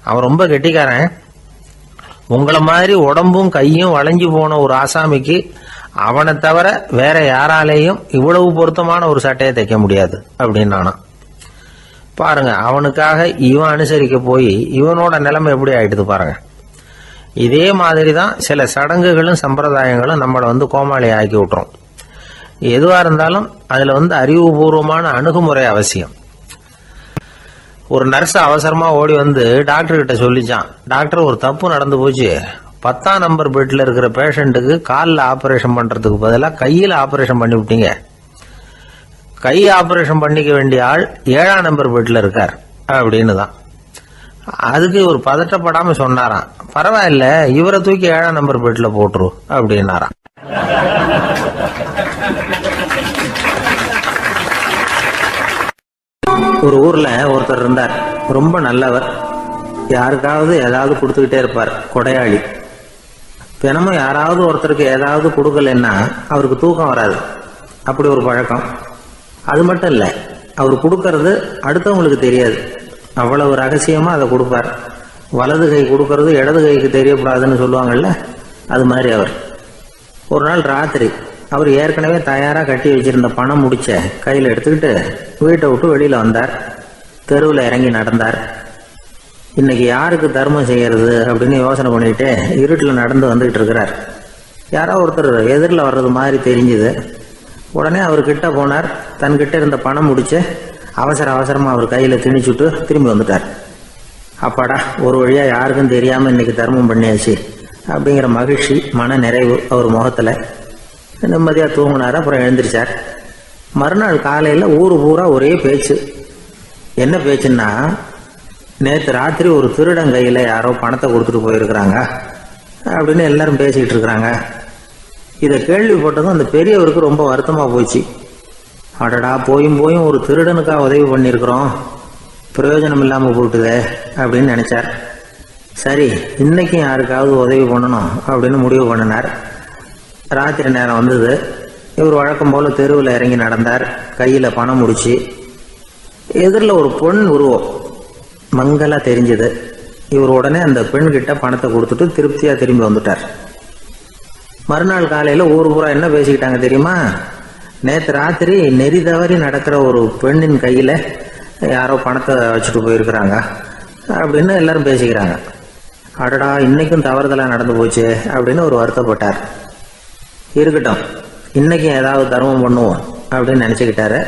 அவன் ரொம்ப கெட்டிக்காரன். உங்களை மாதிரி உடம்பும் கையும் வளைஞ்சு போன ஒரு ஆசாமிக்கு அவனை தவிர வேற யாராலேயும் இவ்வளவு பொருத்தமான ஒரு சட்டையை தைக்க முடியாது அப்படின்னானா. பாருங்க, அவனுக்காக இவன் அனுசரிக்க போய் இவனோட நிலைமை எப்படி ஆயிடுது பாருங்க. இதே மாதிரி தான் சில சடங்குகளும் சம்பிரதாயங்களும் நம்மளை வந்து கோமாளி ஆக்கி விட்டுரும். எதுவாக இருந்தாலும் அதில் வந்து அறிவுபூர்வமான அணுகுமுறை அவசியம். ஒரு நர்ஸ் அவசரமாக ஓடி வந்து டாக்டர் கிட்ட சொல்லிச்சான், டாக்டர் ஒரு தப்பு நடந்து போச்சு, 10ஆம் நம்பர் பெட்ல இருக்கிற பேஷண்ட்டுக்கு காலில் ஆபரேஷன் பண்றதுக்கு பதிலாக கையில் ஆபரேஷன் பண்ணி விட்டீங்க. கை ஆபரேஷன் பண்ணிக்க வேண்டிய ஆள் 7ஆம் நம்பர் பெட்ல இருக்கார் அப்படின்னு தான். அதுக்கு ஒரு பதட்டப்படாம சொன்னாராம், பரவாயில்ல இவரை தூக்கி 7ஆம் நம்பர் பெட்ல போட்டுரு அப்படின்னாராம். ஒரு ஊர்ல ஒருத்தர் இருந்தார், ரொம்ப நல்லவர். யாருக்காவது ஏதாவது கொடுத்துக்கிட்டே இருப்பார், கொடையாளி. தினமும் யாராவது ஒருத்தருக்கு ஏதாவது கொடுக்கலன்னா அவருக்கு தூக்கம் வராது, அப்படி ஒரு பழக்கம். அது மட்டும் இல்லை, அவர் கொடுக்கறது அடுத்தவங்களுக்கு தெரியாது, அவ்வளவு ரகசியமா அதை கொடுப்பார். வலது கை கொடுக்கறது இடது கைக்கு தெரியக்கூடாதுன்னு சொல்லுவாங்கல்ல, அது மாதிரி அவர். ஒரு நாள் ராத்திரி அவர் ஏற்கனவே தயாரா கட்டி வச்சிருந்த பணம் முடிச்ச கையில் எடுத்துக்கிட்டு வீட்டை விட்டு வெளியில வந்தார். தெருவில் இறங்கி நடந்தார். இன்னைக்கு யாருக்கு தர்மம் செய்யறது அப்படின்னு யோசனை பண்ணிட்டு இருட்டில் நடந்து வந்துகிட்டு இருக்கிறார். யாரோ ஒருத்தர் எதிரில் வர்றது மாதிரி தெரிஞ்சுது. உடனே அவர் கிட்ட போனார். தன்கிட்ட இருந்த பணம் முடிச்சு அவசரமா அவர் கையில திணிச்சுட்டு திரும்பி வந்துட்டார். அப்பாடா, ஒரு வழியா யாருக்கும் தெரியாம இன்னைக்கு தர்மம் பண்ணியாச்சு அப்படிங்கிற மகிழ்ச்சி, மன நிறைவு அவர் முகத்துல. நிம்மதியா தூங்கினார். அப்புறம் எழுந்திரிச்சார். மறுநாள் காலையில ஊரு பூரா ஒரே பேச்சு. என்ன பேச்சுன்னா, நேற்று ராத்திரி ஒரு திருடன் கையில யாரோ பணத்தை கொடுத்துட்டு போயிருக்கிறாங்க அப்படின்னு எல்லாரும் பேசிக்கிட்டு இருக்கிறாங்க. இதை கேள்விப்பட்டதும் அந்த பெரியவருக்கு ரொம்ப வருத்தமா போச்சு. அடடா, போயும் ஒரு திருடனுக்கா உதவி பண்ணியிருக்கிறோம், பிரயோஜனம் இல்லாம போட்டுதே அப்படின்னு நினைச்சார். சரி, இன்னைக்கும் யாருக்காவது உதவி பண்ணணும் அப்படின்னு முடிவு பண்ணினார். ராத்திரி நேரம் வந்தது. இவர் வழக்கம் போல தெருவில் இறங்கி நடந்தார். கையில பணம் முடிச்சு. எதிரில் ஒரு பெண் உருவம் மங்கலா தெரிஞ்சது. இவர் உடனே அந்த பெண் கிட்ட பணத்தை கொடுத்துட்டு திருப்தியா திரும்பி வந்துட்டார். மறுநாள் காலையில ஊர் பூரா என்ன பேசிக்கிட்டாங்க தெரியுமா? நேற்று ராத்திரி நெறி தவறி நடக்கிற ஒரு பெண்ணின் கையில யாரோ பணத்தை வச்சுட்டு போயிருக்கிறாங்க அப்படின்னு எல்லாரும் பேசிக்கிறாங்க. அடடா, இன்னைக்கும் தவறுதலா நடந்து போச்சு அப்படின்னு ஒரு வருத்தப்பட்டார். இருக்கட்டும், இன்னைக்கும் ஏதாவது தர்மம் பண்ணுவோம் அப்படின்னு நினைச்சுக்கிட்டாரு.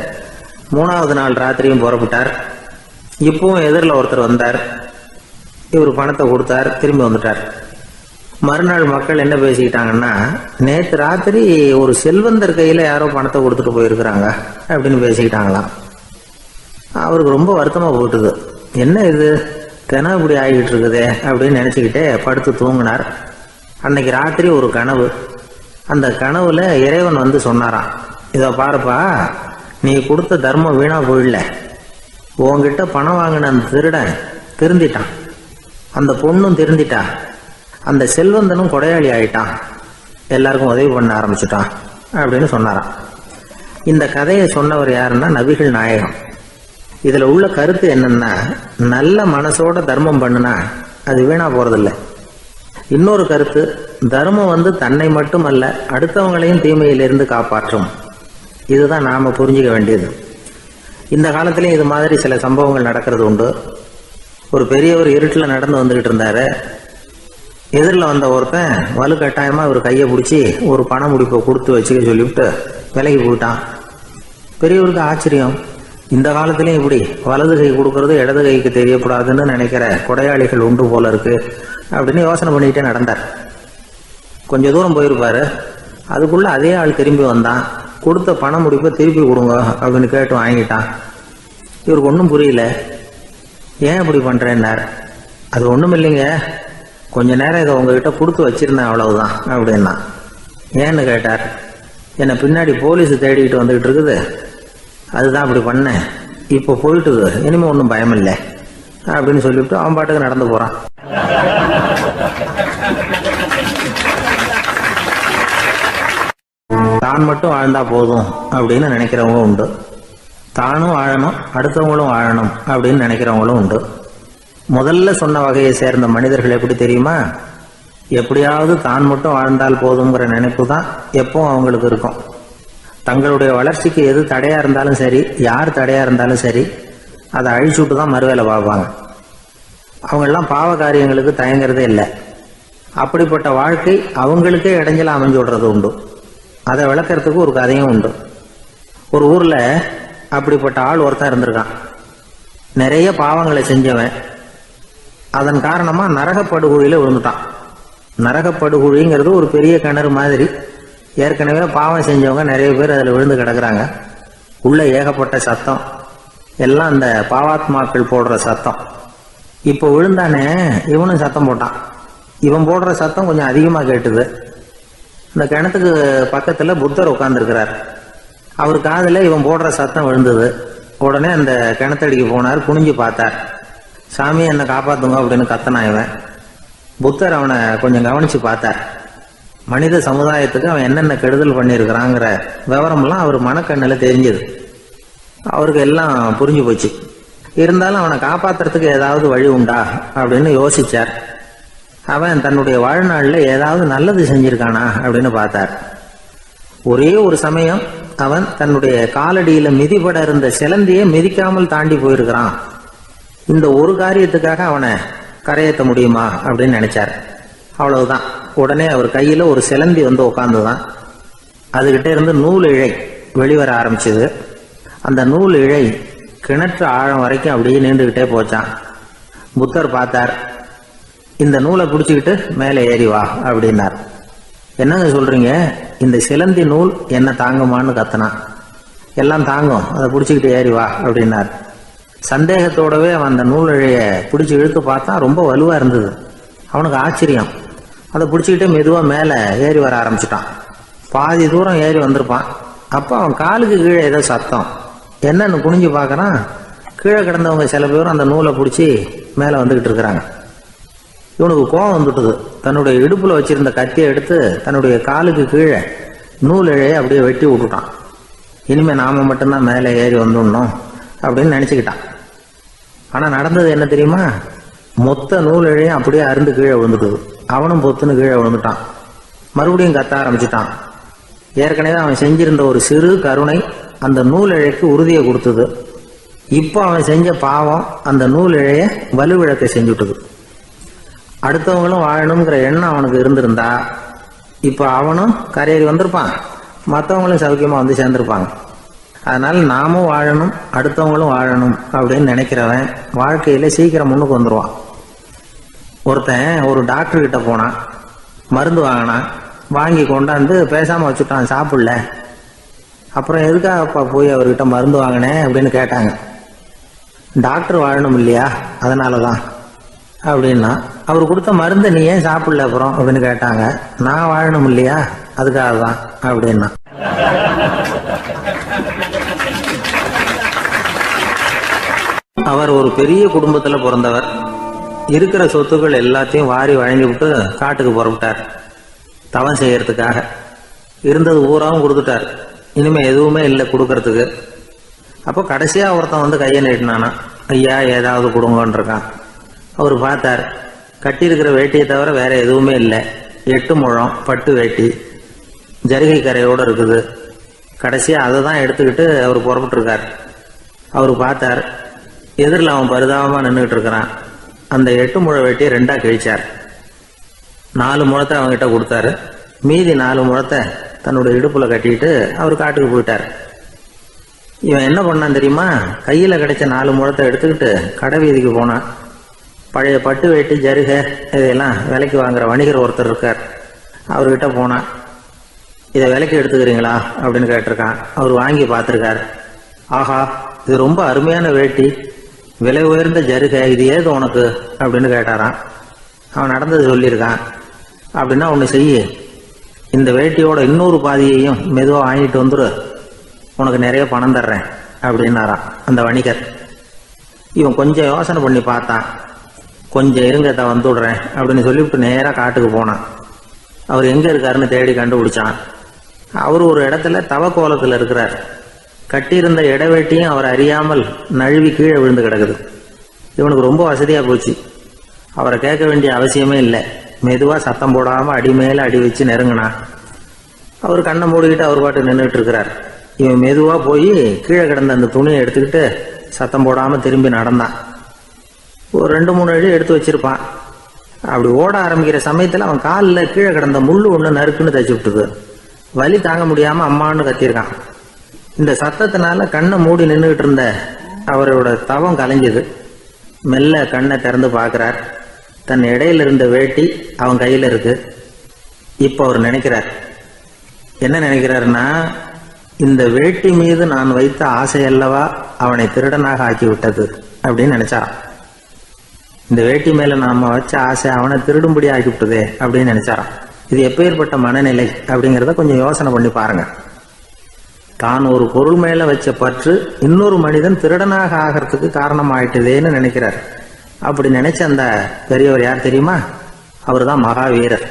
3வது நாள் ராத்திரியும் புறப்பட்டார். இப்பவும் எதிரில் ஒருத்தர் வந்தார். இவர் பணத்தை கொடுத்தார், திரும்பி வந்துட்டார். மறுநாள் மக்கள் என்ன பேசிக்கிட்டாங்கன்னா, நேற்று ராத்திரி ஒரு செல்வந்தர் கையில யாரோ பணத்தை கொடுத்துட்டு போயிருக்கிறாங்க அப்படின்னு பேசிக்கிட்டாங்களாம். அவருக்கு ரொம்ப வருத்தமா போட்டுது. என்ன இது தினம் இப்படி ஆகிட்டு இருக்குதே அப்படின்னு நினைச்சுக்கிட்டே படுத்து தூங்கினார். அன்னைக்கு ராத்திரி ஒரு கனவு. அந்த கனவுல இறைவன் வந்து சொன்னாராம், இதை பாருப்பா, நீ கொடுத்த தர்மம் வீணா போயிடல. உன்கிட்ட பணம் வாங்கின அந்த திருடன் திருந்திட்டான், அந்த பொண்ணும் திருந்திட்டா, அந்த செல்வந்தனும் கொடையாளி ஆயிட்டான், எல்லாருக்கும் உதவி பண்ண ஆரம்பிச்சுட்டான் அப்படின்னு சொன்னாராம். இந்த கதையை சொன்னவர் யாருன்னா நபிகள் நாயகம். இதுல உள்ள கருத்து என்னன்னா, நல்ல மனசோட தர்மம் பண்ணுனா அது வீணா போறதில்லை. இன்னொரு கருத்து, தர்மம் வந்து தன்னை மட்டுமல்ல அடுத்தவங்களையும் தீமையிலிருந்து காப்பாற்றும். இதுதான் நாம புரிஞ்சுக்க வேண்டியது. இந்த காலத்திலயும் இது மாதிரி சில சம்பவங்கள் நடக்கிறது உண்டு. ஒரு பெரியவர் இருட்டில் நடந்து வந்துகிட்டு இருந்தாரு. எதிரில் வந்த ஒருத்தன் வலு கட்டாயமா ஒரு கையை பிடிச்சி ஒரு பண முடிப்பை கொடுத்து வச்சுக்க சொல்லிவிட்டு விலகி போயிட்டான். பெரியவருக்கு ஆச்சரியம், இந்த காலத்திலயும் இப்படி வலது கை கொடுக்கறது இடது கைக்கு தெரியக்கூடாதுன்னு நினைக்கிற கொடையாளிகள் உண்டு போல இருக்கு அப்படின்னு யோசனை பண்ணிக்கிட்டே நடந்தார். கொஞ்ச தூரம் போயிருப்பாரு. அதுக்குள்ள அதே ஆள் திரும்பி வந்தான். கொடுத்த பண முடிப்பை திருப்பி கொடுங்க அப்படின்னு கேட்டு வாங்கிட்டான். இவருக்கு ஒன்றும் புரியல. ஏன் இப்படி பண்றேன்னார். அது ஒன்றும் இல்லைங்க, கொஞ்ச நேரம் இதை உங்ககிட்ட கொடுத்து வச்சிருந்தேன், அவ்வளவுதான் அப்படின்னா. ஏன்னு கேட்டார். என்னை பின்னாடி போலீஸ் தேடிக்கிட்டு வந்துகிட்டு இருக்குது, அதுதான் அப்படி பண்ணேன், இப்போ போயிட்டுது, இனிமே ஒன்றும் பயம் இல்லை அப்படின்னு சொல்லிவிட்டு அவன் பாட்டுக்கு நடந்து போறான். தான் மட்டும் வாழ்ந்தா போதும் அப்படின்னு நினைக்கிறவங்க உண்டு. தானும் வாழணும், அடுத்தவங்களும் வாழணும் அப்படின்னு நினைக்கிறவங்களும் உண்டு. முதல்ல சொன்ன வகையை சேர்ந்த மனிதர்கள் எப்படி தெரியுமா? எப்படியாவது தான் மட்டும் வாழ்ந்தால் போதுங்கிற நினைப்பு தான் எப்பவும் அவங்களுக்கு இருக்கும். தங்களுடைய வளர்ச்சிக்கு எது தடையா இருந்தாலும் சரி, யார் தடையா இருந்தாலும் சரி, அதை அழிச்சுட்டு தான் மறுவேலை பார்ப்பாங்க. அவங்கெல்லாம் பாவ காரியங்களுக்கு தயங்குறதே இல்லை. அப்படிப்பட்ட வாழ்க்கை அவங்களுக்கே இடைஞ்சல அமைஞ்சு விடுறது உண்டு. அதை விளக்கறதுக்கு ஒரு கதையும் உண்டு. ஒரு ஊர்ல அப்படிப்பட்ட ஆள் ஒருத்தன் இருந்திருக்கான். நிறைய பாவங்களை செஞ்சவன். அதன் காரணமா நரகப்படுகொழியில விழுந்துட்டான். நரகப்படுகுழிங்கிறது ஒரு பெரிய கிணறு மாதிரி. ஏற்கனவே பாவம் செஞ்சவங்க நிறைய பேர் அதில் விழுந்து கிடக்குறாங்க. உள்ள ஏகப்பட்ட சத்தம், எல்லாம் அந்த பாவாத்மாக்கள் போடுற சத்தம். இப்போ விழுந்தானே இவனும் சத்தம் போட்டான். இவன் போடுற சத்தம் கொஞ்சம் அதிகமாக கேட்டுது. இந்த கிணத்துக்கு பக்கத்தில் புத்தர் உட்கார்ந்துருக்கிறார். அவர் காதில் இவன் போடுற சத்தம் விழுந்தது. உடனே அந்த கிணத்தடிக்கு போனார். குனிஞ்சு பார்த்தார். சாமி என்னை காப்பாத்துங்க அப்படின்னு கத்தனா இவன். புத்தர் அவனை கொஞ்சம் கவனிச்சு பார்த்தார். மனித சமுதாயத்துக்கு அவன் என்னென்ன கெடுதல் பண்ணியிருக்கிறாங்கிற விவரம்லாம் அவர் மனக்கண்ணில் தெரிஞ்சது. அவருக்கு எல்லாம் புரிஞ்சு போச்சு. இருந்தாலும் அவனை காப்பாத்துறதுக்கு ஏதாவது வழி உண்டா அப்படின்னு யோசிச்சார். அவன் தன்னுடைய வாழ்நாளில் ஏதாவது நல்லது செஞ்சிருக்கானா அப்படின்னு பார்த்தார். ஒரே ஒரு சமயம் அவன் தன்னுடைய காலடியில மிதிபட இருந்த சிலந்தியை மிதிக்காமல் தாண்டி போயிருக்கிறான். இந்த ஒரு காரியத்துக்காக அவனை கரையேற்ற முடியுமா அப்படின்னு நினைச்சார். அவ்வளவுதான். உடனே அவர் கையில ஒரு சிலந்தி வந்து உட்கார்ந்துதான். அதுகிட்ட இருந்து நூல் இழை வெளிவர ஆரம்பிச்சது. அந்த நூல் இழை கிணற்று ஆழம் வரைக்கும் அப்படியே நீண்டுகிட்டே போச்சான். புத்தர் பார்த்தார். இந்த நூலை பிடிச்சிக்கிட்டு மேலே ஏறி வா அப்படின்னார். என்னங்க சொல்றீங்க, இந்த சிலந்தி நூல் என்ன தாங்குமான்னு கத்தனான். எல்லாம் தாங்கும், அதை பிடிச்சிக்கிட்டு ஏறி வா அப்படின்னார். சந்தேகத்தோடவே அவன் அந்த நூல் இழைய பிடிச்சி இழுத்து பார்த்தா ரொம்ப வலுவா இருந்தது. அவனுக்கு ஆச்சரியம். அதை பிடிச்சிக்கிட்டே மெதுவாக மேலே ஏறி வர ஆரம்பிச்சிட்டான். பாதி தூரம் ஏறி வந்திருப்பான். அப்போ அவன் காலுக்கு கீழே ஏதோ சத்தம். என்னன்னு குனிஞ்சு பார்க்கறான். கீழே கிடந்தவங்க சில பேரும் அந்த நூலை பிடிச்சி மேலே வந்துகிட்டு இருக்கிறாங்க. இவனுக்கு கோபம் வந்துட்டுது. தன்னுடைய இடுப்புல வச்சிருந்த கத்தியை எடுத்து தன்னுடைய காலுக்கு கீழே நூல் இழையை அப்படியே வெட்டி விட்டுட்டான். இனிமே நாம மட்டும்தான் மேலே ஏறி வந்துடணும் அப்படின்னு நினைச்சுக்கிட்டான். ஆனா நடந்தது என்ன தெரியுமா? மொத்த நூல் இழையும் அப்படியே அருந்து கீழே விழுந்துட்டுது. அவனும் பொத்துன்னு கீழே விழுந்துட்டான். மறுபடியும் கத்த ஆரம்பிச்சுட்டான். ஏற்கனவே அவன் செஞ்சிருந்த ஒரு சிறு கருணை அந்த நூல் இழைக்கு உறுதியை கொடுத்தது. இப்போ அவன் செஞ்ச பாவம் அந்த நூல் இழைய வலுவிழக்க செஞ்சுட்டுது. அடுத்தவங்களும் வாழணுங்கிற எண்ணம் அவனுக்கு இருந்திருந்தா இப்போ அவனும் கரையேறி வந்திருப்பான், மற்றவங்களும் சௌக்கியமா வந்து சேர்ந்திருப்பாங்க. அதனால நாமும் வாழணும், அடுத்தவங்களும் வாழணும் அப்படின்னு நினைக்கிறவன் வாழ்க்கையில சீக்கிரம் முன்னுக்கு வந்துடுவான். ஒருத்தன் ஒரு டாக்டர் கிட்ட போனான், மருந்து வாங்கினான். வாங்கி கொண்டாந்து பேசாம வச்சுட்டான், சாப்பிடல. அப்புறம் எதுக்காகப்பா போய் அவர்கிட்ட மருந்து வாங்கினேன் அப்படின்னு கேட்டாங்க. டாக்டர் வாழணும் இல்லையா, அதனாலதான் அப்படின்னா. அவர் கொடுத்த மருந்து நீ ஏன் சாப்பிடல அப்புறம் அப்படின்னு கேட்டாங்க. நான் வாழணும் இல்லையா, அதுக்காக தான் அப்படின்னா. அவர் ஒரு பெரிய குடும்பத்துல பிறந்தவர். இருக்கிற சொத்துக்கள் எல்லாத்தையும் வாரி வழங்கி விட்டு காட்டுக்கு புறப்பட்டார் தவம் செய்யறதுக்காக. இருந்தது ஊராவும் கொடுத்துட்டார். இனிமே எதுவுமே இல்லை கொடுக்கறதுக்கு. அப்போ கடைசியா ஒருத்தன் வந்து கையை நீட்டினானா, ஐயா ஏதாவது கொடுங்கன்னு இருக்கான். அவர் பார்த்தார். கட்டி இருக்கிற வேட்டியை தவிர வேற எதுவுமே இல்லை. 8 முழம் பட்டு வேட்டி ஜரிகை கரையோடு இருக்குது. கடைசியா அதை தான் எடுத்துக்கிட்டு அவர் புறப்பட்டு இருக்கார். அவர் பார்த்தார். எதிரில் அவன் பரிதாபமா நின்றுட்டு இருக்கிறான். அந்த 8 முழ வேட்டியை 2ஆ கிழிச்சார். 4 முழத்தை அவங்ககிட்ட கொடுத்தாரு. மீதி 4 முழத்தை தன்னுடைய இடுப்புல கட்டிட்டு அவர் காட்டுக்கு போயிட்டார். இவன் என்ன பண்ணான் தெரியுமா? கையில கிடைச்ச 4 முழத்தை எடுத்துக்கிட்டு கடை வீதிக்கு போனான். பழைய பட்டு வேட்டி ஜருகை இதெல்லாம் விலைக்கு வாங்குற வணிகர் ஒருத்தர் இருக்கார். அவர்கிட்ட போனான். இதை விலைக்கு எடுத்துக்கிறீங்களா அப்படின்னு கேட்டிருக்கான். அவர் வாங்கி பார்த்துருக்கார். ஆஹா, இது ரொம்ப அருமையான வேட்டி, விலை உயர்ந்த ஜருகை, இது ஏது உனக்கு அப்படின்னு கேட்டாரான். அவன் நடந்தது சொல்லியிருக்கான். அப்படின்னா ஒன்று செய்ய, இந்த வேட்டியோட இன்னொரு பாதியையும் மெதுவாக வாங்கிட்டு வந்துரு, உனக்கு நிறைய பணம் தர்றேன் அப்படின்னாரான் அந்த வணிகர். இவன் கொஞ்சம் யோசனை பண்ணி பார்த்தான். கொஞ்சம் இருங்கத்தை வந்துடுறேன் அப்படின்னு சொல்லிவிட்டு நேராக காட்டுக்கு போனான். அவர் எங்கே இருக்காருன்னு தேடி கண்டுபிடிச்சான். அவர் ஒரு இடத்துல தவக்கோலத்தில் இருக்கிறார். கட்டியிருந்த இடவேட்டியும் அவர் அறியாமல் நழுவி கீழே விழுந்து கிடக்குது. இவனுக்கு ரொம்ப வசதியாக போச்சு. அவரை கேட்க வேண்டிய அவசியமே இல்லை. மெதுவாக சத்தம் போடாமல் அடி மேலே அடி வச்சு நெருங்கினான். அவர் கண்ணை மூடிக்கிட்டு அவர் பாட்டு நின்றுட்டு இருக்கிறார். இவன் மெதுவாக போய் கீழே கிடந்த அந்த துணியை எடுத்துக்கிட்டு சத்தம் போடாமல் திரும்பி நடந்தான். ஒரு 2-3 அடி எடுத்து வச்சிருப்பான். அப்படி ஓட ஆரம்பிக்கிற சமயத்தில் அவன் காலில் கீழே கிடந்த முள்ளு ஒன்று நறுக்குன்னு தச்சு விட்டுது. வலி தாங்க முடியாமல் அம்மான்னு கத்திருக்கான். இந்த சத்தத்தினால கண்ணை மூடி நின்றுகிட்டு இருந்த அவரோட தவம் கலைஞ்சது. மெல்ல கண்ணை திறந்து பார்க்கிறார். தன் இடையில இருந்த வேட்டி அவன் கையில் இருக்கு. இப்போ அவர் நினைக்கிறார், என்ன நினைக்கிறாருன்னா, இந்த வேட்டி மீது நான் வைத்த ஆசையல்லவா அவனை திருடனாக ஆக்கி விட்டது அப்படின்னு நினைச்சாராம். இந்த வேட்டி மேல நாம வச்ச ஆசை அவனை திருடும்படி ஆக்கி விட்டதே அப்படின்னு நினைச்சாராம். இது எப்பேற்பட்ட மனநிலை அப்படிங்கிறத கொஞ்சம் யோசனை பண்ணி பாருங்க. தான் ஒரு பொருள் மேல வச்ச பற்று இன்னொரு மனிதன் திருடனாக ஆகிறதுக்கு காரணம் ஆயிட்டுதேன்னு நினைக்கிறார். அப்படி நினைச்ச அந்த பெரியவர் யார் தெரியுமா? அவர் தான் மகாவீரர்.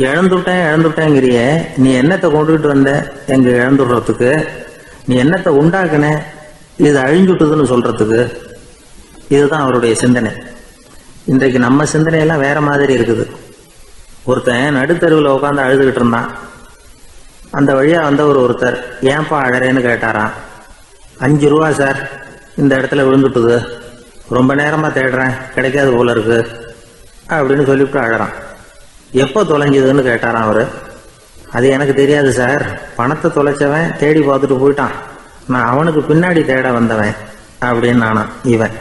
இழந்துட்டேங்கிறிய, நீ என்னத்தை கொண்டுகிட்டு வந்த எங்க இழந்துடுறதுக்கு? நீ என்னத்தை உண்டாக்குன இது அழிஞ்சுட்டுதுன்னு சொல்றதுக்கு? இதுதான் அவருடைய சிந்தனை. இன்றைக்கு நம்ம சிந்தனையெல்லாம் வேற மாதிரி இருக்குது. ஒருத்தன் நடுத்தருவில் உட்காந்து அழுதுகிட்டு இருந்தான். அந்த வழியா வந்தவர் ஒருத்தர், ஏன்பா அழறேன்னு கேட்டாராம். 5 ரூபா சார், இந்த இடத்துல விழுந்துட்டுது, ரொம்ப நேரமா தேடுறேன், கிடைக்காது போல இருக்கு அப்படின்னு சொல்லிவிட்டு அழறான். எப்போ தொலைஞ்சதுன்னு கேட்டாராம் அவரு. அது எனக்கு தெரியாது சார், பணத்தை தொலைச்சவன் தேடி பார்த்துட்டு போயிட்டான், நான் அவனுக்கு பின்னாடி தேட வந்தவன் அப்படின்னு நானா இவன்.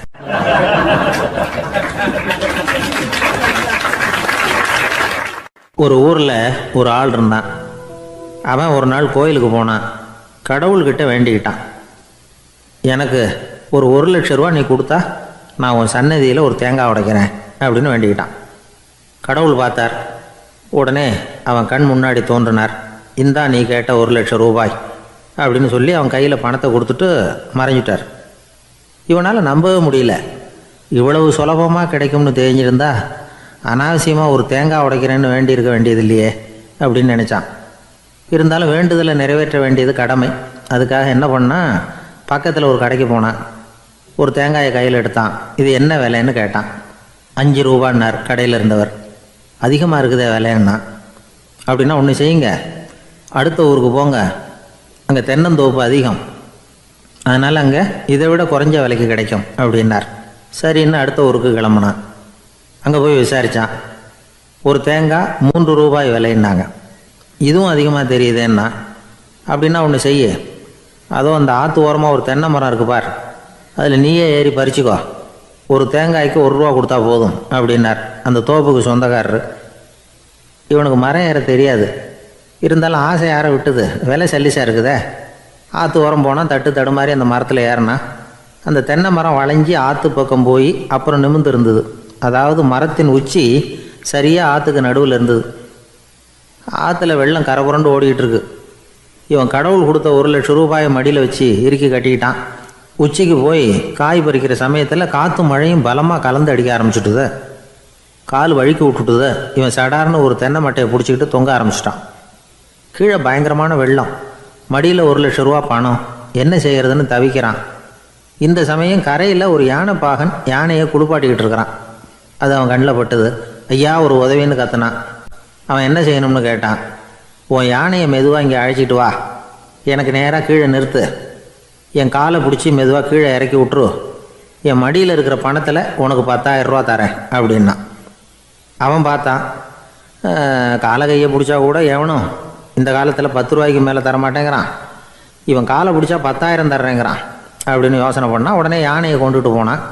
ஒரு ஊர்ல ஒரு ஆள் இருந்தான். அவன் ஒரு நாள் கோயிலுக்கு போனான். கடவுள்கிட்ட வேண்டிக்கிட்டான், எனக்கு ஒரு 1,00,000 ரூபா நீ கொடுத்தா நான் உன் சன்னதியில் ஒரு தேங்காய் உடைக்கிறேன் அப்படின்னு வேண்டிக்கிட்டான். கடவுள் பார்த்தார். உடனே அவன் கண் முன்னாடி தோன்றினார். இந்தா நீ கேட்ட 1,00,000 ரூபாய் அப்படின்னு சொல்லி அவன் கையில் பணத்தை கொடுத்துட்டு மறைஞ்சிட்டார். இவனால் நம்பவே முடியல. இவ்வளவு சுலபமாக கிடைக்கும்னு தெரிஞ்சிருந்தா அனாவசியமாக ஒரு தேங்காய் உடைக்கிறேன்னு வேண்டியிருக்க வேண்டியது இல்லையே அப்படின்னு நினச்சான். இருந்தாலும் வேண்டுதலை நிறைவேற்ற வேண்டியது கடமை. அதுக்காக என்ன பண்ணால், பக்கத்தில் ஒரு கடைக்கு போனான். ஒரு தேங்காயை கையில் எடுத்தான். இது என்ன விலைன்னு கேட்டான். 5 ரூபான்னார் கடையில் இருந்தவர். அதிகமாக இருக்குதே விலைன்னா. அப்படின்னா ஒன்று செய்யுங்க, அடுத்த ஊருக்கு போங்க, அங்கே தென்னந்தோப்பு அதிகம், அதனால் அங்கே இதை விட குறைஞ்ச விலைக்கு கிடைக்கும் அப்படின்னார். சரின்னு அடுத்த ஊருக்கு கிளம்புனான். அங்கே போய் விசாரித்தான். ஒரு தேங்காய் 3 ரூபாய் விலைன்னாங்க. இதுவும் அதிகமாக தெரியுதேன்னா. அப்படின்னா ஒன்று செய்ய, அதோ அந்த ஆற்று ஓரமாக ஒரு தென்னை மரம் இருக்கு பார், அதில் நீயே ஏறி பறிச்சுக்கோ, ஒரு தேங்காய்க்கு 1 ரூபா கொடுத்தா போதும் அப்படின்னார் அந்த தோப்புக்கு சொந்தக்காரரு. இவனுக்கு மரம் ஏற தெரியாது, இருந்தாலும் ஆசை யாரை விட்டுது, விலை சல்லிசாக இருக்குதே. ஆற்று ஓரம் போனால் தட்டு தடுமாறி அந்த மரத்தில் ஏறினா அந்த தென்னை மரம் வளைஞ்சி ஆற்று பக்கம் போய் அப்புறம் நிமிர்ந்து இருந்தது. அதாவது மரத்தின் உச்சி சரியாக ஆற்றுக்கு நடுவில் இருந்தது. ஆற்றுல வெள்ளம் கரை புரண்டு ஓடிக்கிட்டு இருக்கு. இவன் கடவுள் கொடுத்த 1,00,000 ரூபாயை மடியில் வச்சு இறுக்கி கட்டிக்கிட்டான். உச்சிக்கு போய் காய் பறிக்கிற சமயத்தில் காற்று மழையும் பலமாக கலந்து அடிக்க ஆரம்பிச்சுட்டுது. கால் வழுக்கி விட்டுட்டுது. இவன் சடார்னு ஒரு தென்னை மட்டையை பிடிச்சிக்கிட்டு தொங்க ஆரம்பிச்சிட்டான். கீழே பயங்கரமான வெள்ளம், மடியில் 1,00,000 ரூபா பணம், என்ன செய்கிறதுன்னு தவிக்கிறான். இந்த சமயம் கரையில் ஒரு யானைப்பாகன் யானையை குளிப்பாட்டிக்கிட்டு இருக்கிறான். அது அவன் கண்ணில் பட்டுது. ஐயா ஒரு உதவின்னு கத்துனான். அவன் என்ன செய்யணும்னு கேட்டான். உன் யானையை மெதுவாக இங்கே அழைச்சிட்டு வா, எனக்கு நேராக கீழே நிறுத்து, என் காலை பிடிச்சி மெதுவாக கீழே இறக்கி விட்டுரு, என் மடியில் இருக்கிற பணத்தில் உனக்கு 10,000 ரூபா தரேன் அப்படின்னா. அவன் பார்த்தான். காலை கையை பிடிச்சா கூட எவனும் இந்த காலத்தில் 10 ரூபாய்க்கு மேலே தரமாட்டேங்கிறான், இவன் காலை பிடிச்சா 10,000 தர்றேங்கிறான் அப்படின்னு யோசனை பண்ணான். உடனே யானையை கொண்டுட்டு போனான்.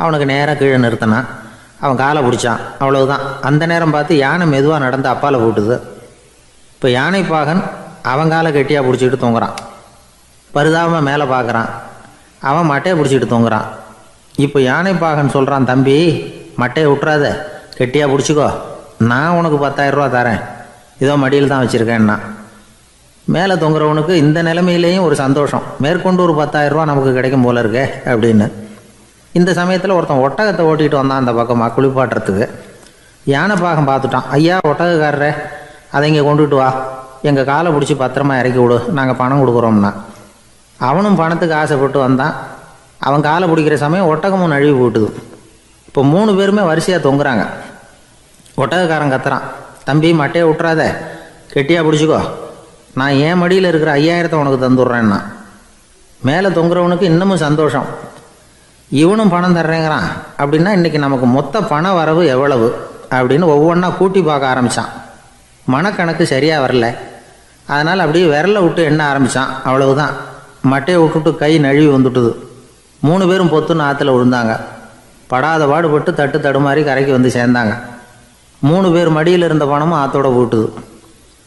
அவனுக்கு நேராக கீழே நிறுத்தினான். அவன் காலை பிடிச்சான். அவ்வளவுதான். அந்த நேரம் பார்த்து யானை மெதுவாக நடந்து அப்பால் போட்டுது. இப்போ யானைப்பாகன் அவன் காலை கெட்டியாக பிடிச்சிக்கிட்டு தொங்குறான். பரிதாபமாக மேலே பார்க்குறான். அவன் மட்டையை பிடிச்சிக்கிட்டு தொங்குறான். இப்போ யானைப்பாகன் சொல்கிறான், தம்பி மட்டையை விட்டுறாத, கெட்டியாக பிடிச்சிக்கோ, நான் உனக்கு 10,000 ரூபா தரேன், இதோ மடியில் தான் வச்சுருக்கேன்னா. மேலே தொங்குறவனுக்கு இந்த நிலைமையிலேயும் ஒரு சந்தோஷம், மேற்கொண்டு ஒரு 10,000 ரூபா நமக்கு கிடைக்கும் போல இருக்கே அப்படின்னு. இந்த சமயத்தில் ஒருத்தன் ஒட்டகத்தை ஓட்டிகிட்டு வந்தான் அந்த பக்கமாக குளிப்பாட்டுறதுக்கு. யானைப்பாகன் பார்த்துட்டான். ஐயா ஒட்டகக்காரரே, அதை இங்கே கொண்டுட்டு வா, எங்கள் காலை பிடிச்சி பத்திரமா இறக்கி விடு, நாங்கள் பணம் கொடுக்குறோம்னா. அவனும் பணத்துக்கு ஆசைப்பட்டு வந்தான். அவன் காலை பிடிக்கிற சமயம் ஒட்டகமும் நழுவி போட்டுது. இப்போ 3 பேருமே வரிசையாக தொங்குறாங்க. ஒட்டகக்காரன் கத்துறான், தம்பி மட்டையை விட்டுறாத, கெட்டியாக பிடிச்சிக்கோ, நான் என் மடியில் இருக்கிற 5,000 உனக்கு தந்துடுறேன்னா. மேலே தொங்குறவனுக்கு இன்னமும் சந்தோஷம், இவனும் பணம் தர்றேங்கிறான். அப்படின்னா இன்றைக்கி நமக்கு மொத்த பண வரவு எவ்வளவு அப்படின்னு ஒவ்வொன்றா கூட்டி பார்க்க ஆரம்பித்தான். மனக்கணக்கு சரியாக வரல. அதனால் அப்படியே விரலை விட்டு எண்ண ஆரம்பித்தான். அவ்வளவுதான். மட்டையை விட்டுட்டு கை நழுவி வந்துட்டுது. 3 பேரும் பொத்துன்னு ஆற்றுல விழுந்தாங்க. படாத பாடுபட்டு தட்டு தடுமாறி கரைக்கு வந்து சேர்ந்தாங்க. 3 பேர் மடியில் இருந்த பணமும் ஆத்தோட போட்டுது.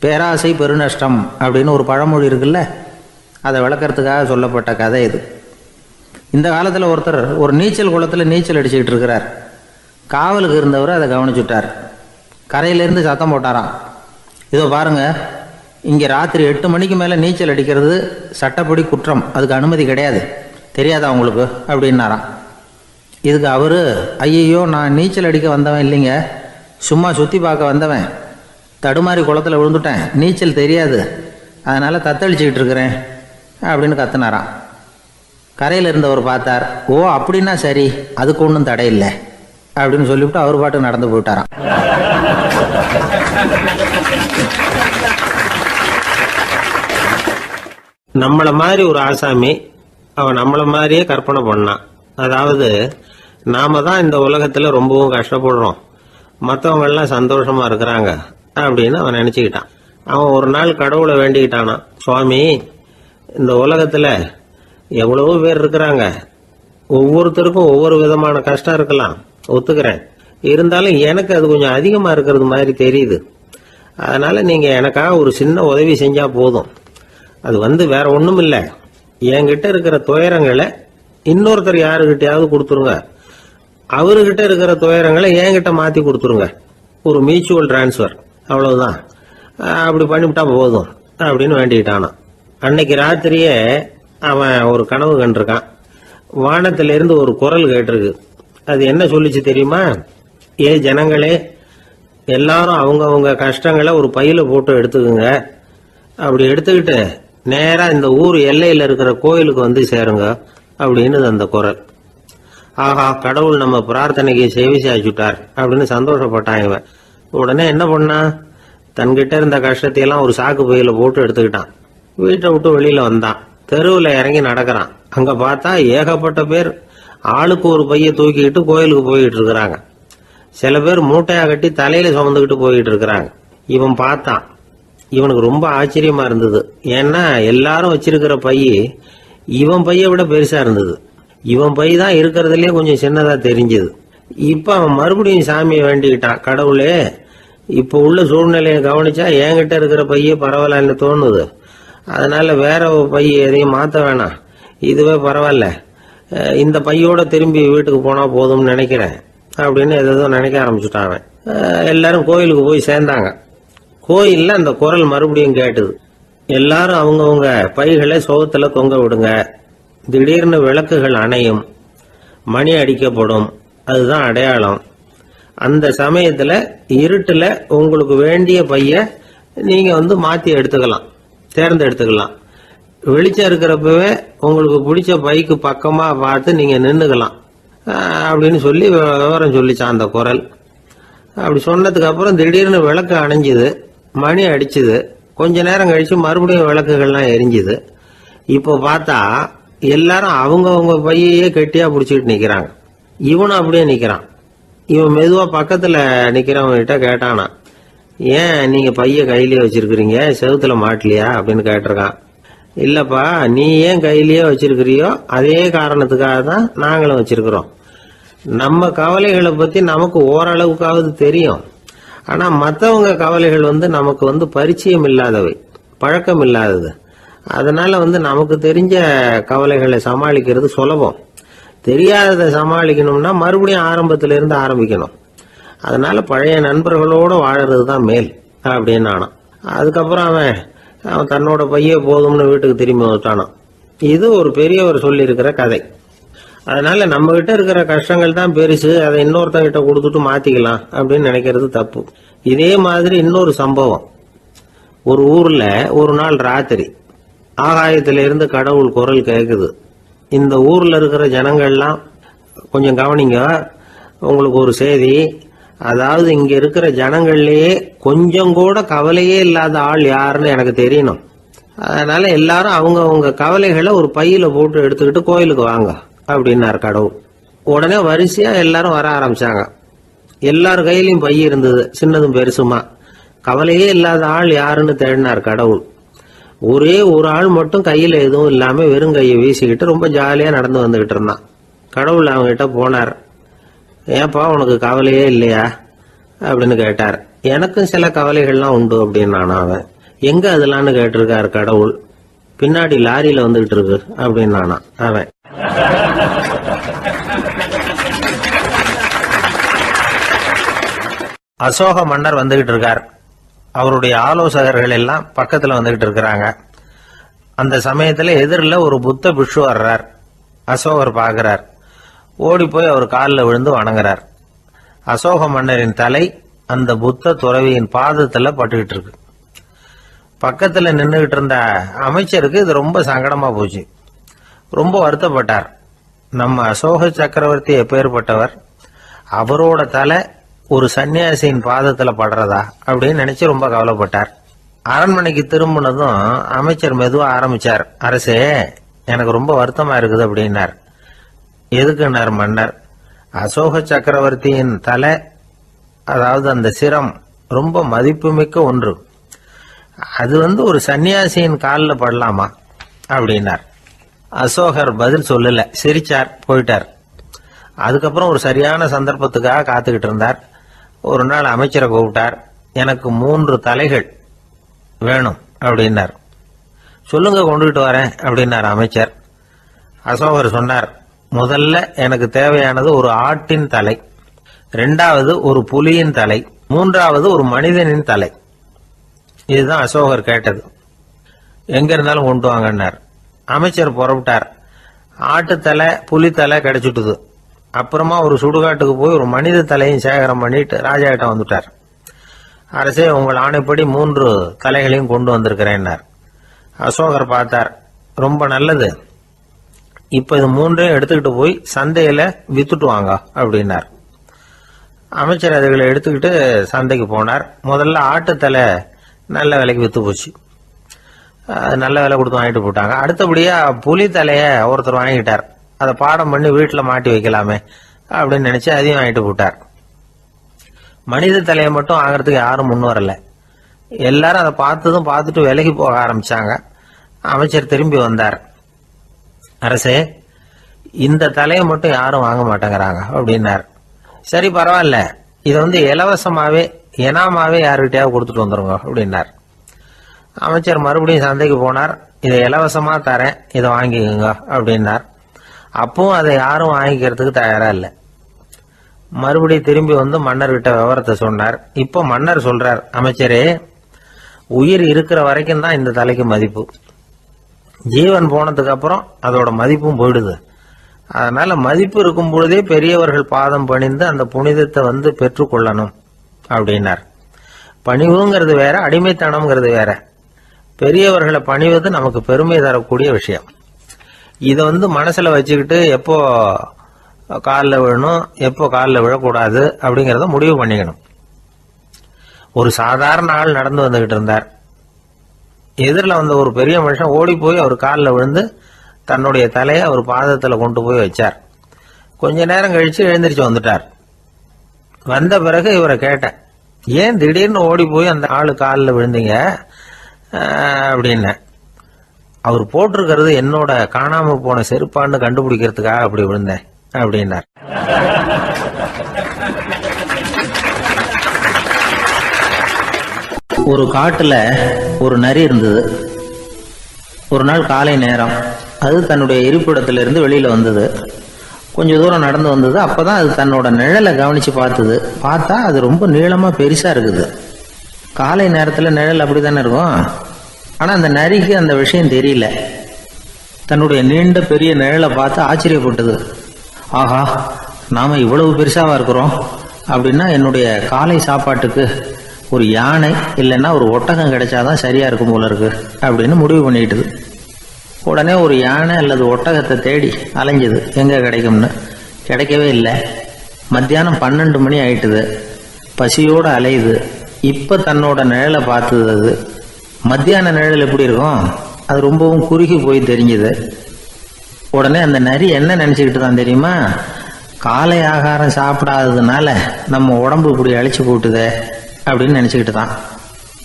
பேராசை பெருநஷ்டம் அப்படின்னு ஒரு பழமொழி இருக்குல்ல, அதை விளக்கறதுக்காக சொல்லப்பட்ட கதை இது. இந்த காலத்தில் ஒருத்தர் ஒரு நீச்சல் குளத்தில் நீச்சல் அடிச்சுக்கிட்டு இருக்கிறார். காவலுக்கு இருந்தவர் அதை கவனிச்சுட்டார். கரையிலேருந்து சத்தம் போட்டாராம், இதோ பாருங்க, இங்கே ராத்திரி 8 மணிக்கு மேலே நீச்சல் அடிக்கிறது சட்டப்படி குற்றம், அதுக்கு அனுமதி கிடையாது, தெரியாதா உங்களுக்கு அப்படின்னாராம். இதுக்கு அவர், ஐயையோ நான் நீச்சல் அடிக்க வந்தவன் இல்லைங்க, சும்மா சுற்றி பார்க்க வந்தவன், தடுமாறி குளத்தில் விழுந்துட்டேன், நீச்சல் தெரியாது, அதனால் தத்தளிச்சுக்கிட்டு இருக்கிறேன் அப்படின்னு கத்துனாராம். கரையில் இருந்தவர் பார்த்தார், ஓ அப்படின்னா சரி, அதுக்கு ஒன்றும் தடை இல்லை அப்படின்னு சொல்லிவிட்டு அவர் பாட்டு நடந்து போயிட்டாராம். நம்மள மாதிரி ஒரு ஆசாமி அவன் நம்மள மாதிரியே கற்பனை பண்ணான். அதாவது நாம தான் இந்த உலகத்துல ரொம்பவும் கஷ்டப்படுறோம், மற்றவங்க எல்லாம் சந்தோஷமா இருக்கிறாங்க அப்படின்னு அவன் நினைச்சுக்கிட்டான். அவன் ஒரு நாள் கடவுளை வேண்டிக்கிட்டானான், சுவாமி, இந்த உலகத்துல எவ்வளவோ பேர் இருக்கிறாங்க, ஒவ்வொருத்தருக்கும் ஒவ்வொரு விதமான கஷ்டம் இருக்கலாம், ஒத்துக்கிறேன், இருந்தாலும் எனக்கு அது கொஞ்சம் அதிகமா இருக்கிறது மாதிரி தெரியுது, அதனால நீங்க எனக்காக ஒரு சின்ன உதவி செஞ்சா போதும். அது வேற ஒண்ணும் இல்லை, என்கிட்ட இருக்கிற துயரங்களை இன்னொருத்தர் யாருக்கிட்டையாவது கொடுத்துருங்க, அவர்கிட்ட இருக்கிற துயரங்களை என்கிட்ட மாத்தி கொடுத்துருங்க, ஒரு மியூச்சுவல் டிரான்ஸ்பர், அவ்வளவுதான், அப்படி பண்ணிவிட்டா போதும் அப்படின்னு வேண்டிக்கிட்டானான். அன்னைக்கு ராத்திரியே அவன் ஒரு கனவு கண்டிருக்கான். வானத்திலிருந்து ஒரு குரல் கேட்டிருக்கு. அது என்ன சொல்லிச்சு தெரியுமா? ஏ ஜனங்களே, எல்லாரும் அவங்க கஷ்டங்களை ஒரு பையில போட்டு எடுத்துக்குங்க, அப்படி எடுத்துக்கிட்டு நேரா இந்த ஊர் எல்லையில இருக்கிற கோயிலுக்கு வந்து சேருங்க அப்படின்னு அந்த குரல். ஆஹா, கடவுள் நம்ம பிரார்த்தனைக்கு செவி சாய்ச்சுட்டார் அப்படின்னு சந்தோஷப்பட்டான் இவன். உடனே என்ன பண்ணா, தன்கிட்ட இருந்த கஷ்டத்தையெல்லாம் ஒரு சாக்கு பையில போட்டு எடுத்துக்கிட்டான். வீட்டை விட்டு வெளியில வந்தான். தெருவில் இறங்கி நடக்கிறான். அங்க பார்த்தா ஏகப்பட்ட பேர் ஆளுக்கு ஒரு பைய தூக்கிக்கிட்டு கோயிலுக்கு போயிட்டு இருக்கிறாங்க. சில பேர் மூட்டையா கட்டி தலையில சுமந்துக்கிட்டு போயிட்டு இருக்கிறாங்க. இவன் பார்த்தான். இவனுக்கு ரொம்ப ஆச்சரியமா இருந்தது. ஏன்னா எல்லாரும் வச்சிருக்கிற பைய இவன் பைய விட பெருசா இருந்தது. இவன் பை தான் இருக்கிறதுலயே கொஞ்சம் சின்னதா தெரிஞ்சது. இப்ப அவன் மறுபடியும் சாமியை வேண்டிக்கிட்டான், கடவுளே, இப்ப உள்ள சூழ்நிலையை கவனிச்சா என்கிட்ட இருக்கிற பைய பரவாயில்லன்னு தோணுது, அதனால வேற பைய எதையும் மாத்த வேணாம், இதுவே பரவாயில்ல, இந்த பையோட திரும்பி வீட்டுக்கு போனா போதும்னு நினைக்கிறேன் அப்படின்னு ஏதோ நினைக்க ஆரம்பிச்சுட்டான் அவன். எல்லாரும் கோயிலுக்கு போய் சேர்ந்தாங்க. கோயில்ல அந்த குரல் மறுபடியும் கேட்டுது. எல்லாரும் அவங்கவுங்க பைகளை சோகத்துல தொங்க விடுங்க, திடீர்னு விளக்குகள் அணையும், மணி அடிக்கப்படும், அதுதான் அடையாளம். அந்த சமயத்துல இருட்டுல உங்களுக்கு வேண்டிய பைய நீங்க மாத்தி எடுத்துக்கலாம், தேர்ந்தெடுத்துக்கலாம். வெளிச்சம் இருக்கிறப்பவே உங்களுக்கு பிடிச்ச பைக்கு பக்கமா பார்த்து நீங்க நின்னுக்கலாம் அப்படின்னு சொல்லி விவரம் சொல்லிச்சான் அந்த குரல். அப்படி சொன்னதுக்கு அப்புறம் திடீர்னு விளக்கு அணைஞ்சுது, மணி அடிச்சுது. கொஞ்ச நேரம் கழிச்சு மறுபடியும் விளக்குகள்லாம் எரிஞ்சுது. இப்போ பார்த்தா எல்லாரும் அவங்கவுங்க பையையே கெட்டியா பிடிச்சிட்டு நிக்கிறாங்க. இவனும் அப்படியே நிக்கிறான். இவன் மெதுவா பக்கத்துல நிக்கிறவங்கிட்ட கேட்டானா, ஏன் நீங்க பைய கையிலேயே வச்சிருக்கிறீங்க, செவுத்துல மாட்டலையா அப்படின்னு கேட்டிருக்கான். இல்லப்பா, நீ ஏன் கையிலேயே வச்சிருக்கிறியோ அதே காரணத்துக்காக தான் நாங்களும் வச்சிருக்கிறோம். நம்ம கவலைகளை பத்தி நமக்கு ஓரளவுக்காவது தெரியும், ஆனா மற்றவங்க கவலைகள் நமக்கு பரிச்சயம் இல்லாதவை, பழக்கம் இல்லாதது. அதனால நமக்கு தெரிஞ்ச கவலைகளை சமாளிக்கிறது சுலபம். தெரியாததை சமாளிக்கணும்னா மறுபடியும் ஆரம்பத்தில இருந்து ஆரம்பிக்கணும். அதனால பழைய நண்பர்களோட வாழறது தான் மேல் அப்படின்னு ஆனான். அதுக்கப்புறம் அவன் தன்னோட பைய போதும்னு வீட்டுக்கு திரும்பி வந்துட்டானான். இது ஒரு பெரியவர் சொல்லி இருக்கிற கதை. அதனால நம்ம கிட்ட இருக்கிற கஷ்டங்கள் தான் பெருசு, அதை இன்னொருத்தங்கிட்ட கொடுத்துட்டு மாத்திக்கலாம் அப்படின்னு நினைக்கிறது தப்பு. இதே மாதிரி இன்னொரு சம்பவம். ஒரு ஊர்ல ஒரு நாள் ராத்திரி ஆகாயத்திலிருந்து கடவுள் குரல் கேக்குது. இந்த ஊர்ல இருக்கிற ஜனங்கள்லாம் கொஞ்சம் கவனிங்க, உங்களுக்கு ஒரு செய்தி. அதாவது இங்க இருக்கிற ஜனங்கள்லயே கொஞ்சம் கூட கவலையே இல்லாத ஆள் யாருன்னு எனக்கு தெரியணும். அதனால எல்லாரும் அவங்க கவலைகளை ஒரு பையில போட்டு எடுத்துக்கிட்டு கோயிலுக்கு வாங்க அப்படின்னாரு கடவுள். உடனே வரிசையா எல்லாரும் வர ஆரம்பிச்சாங்க. எல்லார் கையிலயும் பை இருந்தது, சின்னதும் பெருசுமா. கவலையே இல்லாத ஆள் யாருன்னு தேடினார் கடவுள். ஒரே ஒரு ஆள் மட்டும் கையில எதுவும் இல்லாம வெறும் கையை வீசிக்கிட்டு ரொம்ப ஜாலியா நடந்து வந்துகிட்டு இருந்தான். கடவுள் அவங்ககிட்ட போனார். ஏப்பா உனக்கு கவலையே இல்லையா அப்படின்னு கேட்டார். எனக்கும் சில கவலைகள்லாம் உண்டு அப்படின்னானா அவன். எங்க அதெல்லாம்னு கேட்டிருக்காரு கடவுள். பின்னாடி லாரியில வந்துகிட்டு இருக்கு அப்படின்னானா அவன். அசோக மன்னர் வந்துகிட்டு இருக்கார். அவருடைய ஆலோசகர்கள் எல்லாம் பக்கத்துல வந்துகிட்டு இருக்கிறாங்க. அந்த சமயத்துல எதிரில் ஒரு புத்த பிக்ஷு வர்றார். அசோகர் பார்க்கிறார். ஓடி போய் அவர் காலில் விழுந்து வணங்குறார். அசோக மன்னரின் தலை அந்த புத்த துறவியின் பாதத்துல பட்டுக்கிட்டு இருக்கு. பக்கத்துல நின்றுகிட்டு இருந்த அமைச்சருக்கு இது ரொம்ப சங்கடமா போச்சு. ரொம்ப வருத்தப்பட்டார். நம்ம அசோக சக்கரவர்த்தி எப்பேற்பட்டவர், அவரோட தலை ஒரு சன்னியாசியின் பாதத்துல படுறதா அப்படின்னு நினைச்சு ரொம்ப கவலைப்பட்டார். அரண்மனைக்கு திரும்பினதும் அமைச்சர் மெதுவா ஆரம்பிச்சார். அரசே, எனக்கு ரொம்ப வருத்தமா இருக்குது அப்படின்னார். எதுக்குன்னார் மன்னர். அசோக சக்கரவர்த்தியின் தலை, அதாவது அந்த சிரம், ரொம்ப மதிப்புமிக்க ஒன்று. அது ஒரு சன்னியாசியின் காலில் படலாமா அப்படின்னார். அசோகர் பதில் சொல்லல, சிரிச்சார், போயிட்டார். அதுக்கப்புறம் ஒரு சரியான சந்தர்ப்பத்துக்காக காத்துக்கிட்டு இருந்தார். ஒரு நாள் அமைச்சரை கூப்பிட்டார். எனக்கு 3 தலைகள் வேணும் அப்படின்னார். சொல்லுங்க, கொண்டுகிட்டு வரேன் அப்படின்னார் அமைச்சர். அசோகர் சொன்னார், முதல்ல எனக்கு தேவையானது ஒரு ஆட்டின் தலை, 2வது ஒரு புலியின் தலை, 3வது ஒரு மனிதனின் தலை. இதுதான் அசோகர் கேட்டது. எங்க இருந்தாலும் கொண்டு வாங்கன்னார். அமைச்சர் புறப்பட்டார். ஆட்டுத்தலை, புலித்தலை கிடைச்சிட்டுது. அப்புறமா ஒரு சுடுகாட்டுக்கு போய் ஒரு மனித தலையும் சேகரம் பண்ணிட்டு ராஜா கிட்ட வந்துட்டார். அரசே, உங்கள் ஆணைப்படி 3 தலைகளையும் கொண்டு வந்திருக்கிறேன்னார். அசோகர் பார்த்தார். ரொம்ப நல்லது, இப்ப இது 3ஐயும் எடுத்துக்கிட்டு போய் சந்தையில வித்துட்டு வாங்க அப்படின்னார். அமைச்சர் அதுகளை எடுத்துக்கிட்டு சந்தைக்கு போனார். முதல்ல ஆட்டுத்தலை நல்ல விலைக்கு வித்து போச்சு. நல்ல விலை கொடுத்து வாங்கிட்டு போட்டாங்க. அடுத்தபடியா புலி தலைய ஒருத்தர் வாங்கிட்டார். அதை பாடம் பண்ணி வீட்டில் மாட்டி வைக்கலாமே அப்படின்னு நினைச்சு அதையும் வாங்கிட்டு போட்டார். மனித தலையை மட்டும் வாங்கறதுக்கு யாரும் முன் வரல. எல்லாரும் அதை பார்த்துட்டு விலகி போக ஆரம்பிச்சாங்க. அமைச்சர் திரும்பி வந்தார். அரசே, இந்த தலையை மட்டும் யாரும் வாங்க மாட்டேங்கிறாங்க அப்படின்னார். சரி, பரவாயில்ல, இதை இலவசமாவே எனாமாவே யாருக்கிட்டையாவது கொடுத்துட்டு வந்துருங்க அப்படின்னார். அமைச்சர் மறுபடியும் சந்தைக்கு போனார். இதை இலவசமா தரேன், இதை வாங்கிக்கோங்க அப்படின்னார். அப்பவும் அதை யாரும் வாங்கிக்கிறதுக்கு தயாரா இல்லை. மறுபடியும் திரும்பி வந்து மன்னர்கிட்ட விவரத்தை சொன்னார். இப்போ மன்னர் சொல்றார், அமைச்சரே, உயிர் இருக்கிற வரைக்கும் தான் இந்த தலைக்கு மதிப்பு. ஜீவன் போனதுக்கு அப்புறம் அதோட மதிப்பும் போயிடுது. அதனால மதிப்பு இருக்கும் பொழுதே பெரியவர்கள் பாதம் பணிந்து அந்த புனிதத்தை பெற்றுக்கொள்ளணும் அப்படின்னார். பணிவுங்கிறது வேற, அடிமைத்தனம்ங்கிறது வேற. பெரியவர்களை பணிவது நமக்கு பெருமை தரக்கூடிய விஷயம். இதை மனசுல வச்சுக்கிட்டு எப்போ காலில் விழணும், எப்போ காலில் விழக்கூடாது அப்படிங்கிறத முடிவு பண்ணிக்கணும். ஒரு சாதாரண ஆள் நடந்து வந்துகிட்டு இருந்தார். எதிரில் வந்த ஒரு பெரிய மனுஷன் ஓடி போய் அவர் காலில் விழுந்து தன்னுடைய தலையை அவர் பாதத்தில் கொண்டு போய் வச்சார். கொஞ்ச நேரம் கழிச்சு எழுந்திரிச்சு வந்துட்டார். வந்த பிறகு இவரை கேட்டேன், ஏன் திடீர்னு ஓடி போய் அந்த ஆளு காலில் விழுந்தீங்க அப்படின்னு. அவர் போட்டிருக்கிறது என்னோட காணாம போன செருப்பான்னு கண்டுபிடிக்கிறதுக்காக அப்படி விழுந்தேன் அப்படின்னார். ஒரு காட்டுல ஒரு நரி இருந்தது. ஒரு நாள் காலை நேரம் அது தன்னுடைய இருப்பிடத்திலிருந்து வெளியில வந்தது. கொஞ்ச தூரம் நடந்து வந்தது. அப்பதான் அது தன்னோட நிழலை கவனிச்சு பார்த்தது. பார்த்தா அது ரொம்ப நீளமா பெருசா இருக்குது. காலை நேரத்துல நிழல் அப்படித்தானே இருக்கும். ஆனா அந்த நரிக்கு அந்த விஷயம் தெரியல. தன்னுடைய நீண்ட பெரிய நிழலை பார்த்து ஆச்சரியப்பட்டது. ஆஹா, நாம இவ்வளவு பெருசாவா இருக்கிறோம் அப்படின்னா என்னுடைய காலை சாப்பாட்டுக்கு ஒரு யானை இல்லைன்னா ஒரு ஒட்டகம் கிடைச்சாதான் சரியா இருக்கும் போல இருக்கு அப்படின்னு முடிவு பண்ணிக்கிட்டது. உடனே ஒரு யானை அல்லது ஒட்டகத்தை தேடி அலைஞ்சது, எங்க கிடைக்கும்னு. கிடைக்கவே இல்லை. மத்தியானம் 12 மணி ஆயிட்டுது. பசியோடு அலையுது. இப்ப தன்னோட நிழலை பார்த்தது. அது மத்தியான நிழல் எப்படி இருக்கும், அது ரொம்பவும் குறுகி போய் தெரிஞ்சது. உடனே அந்த நரி என்ன நினைச்சுக்கிட்டு தான் தெரியுமா, காலை ஆகாரம் சாப்பிடாததுனால நம்ம உடம்பு இப்படி அழிச்சு போட்டுதே அப்படின்னு நினைச்சுக்கிட்டு தான்.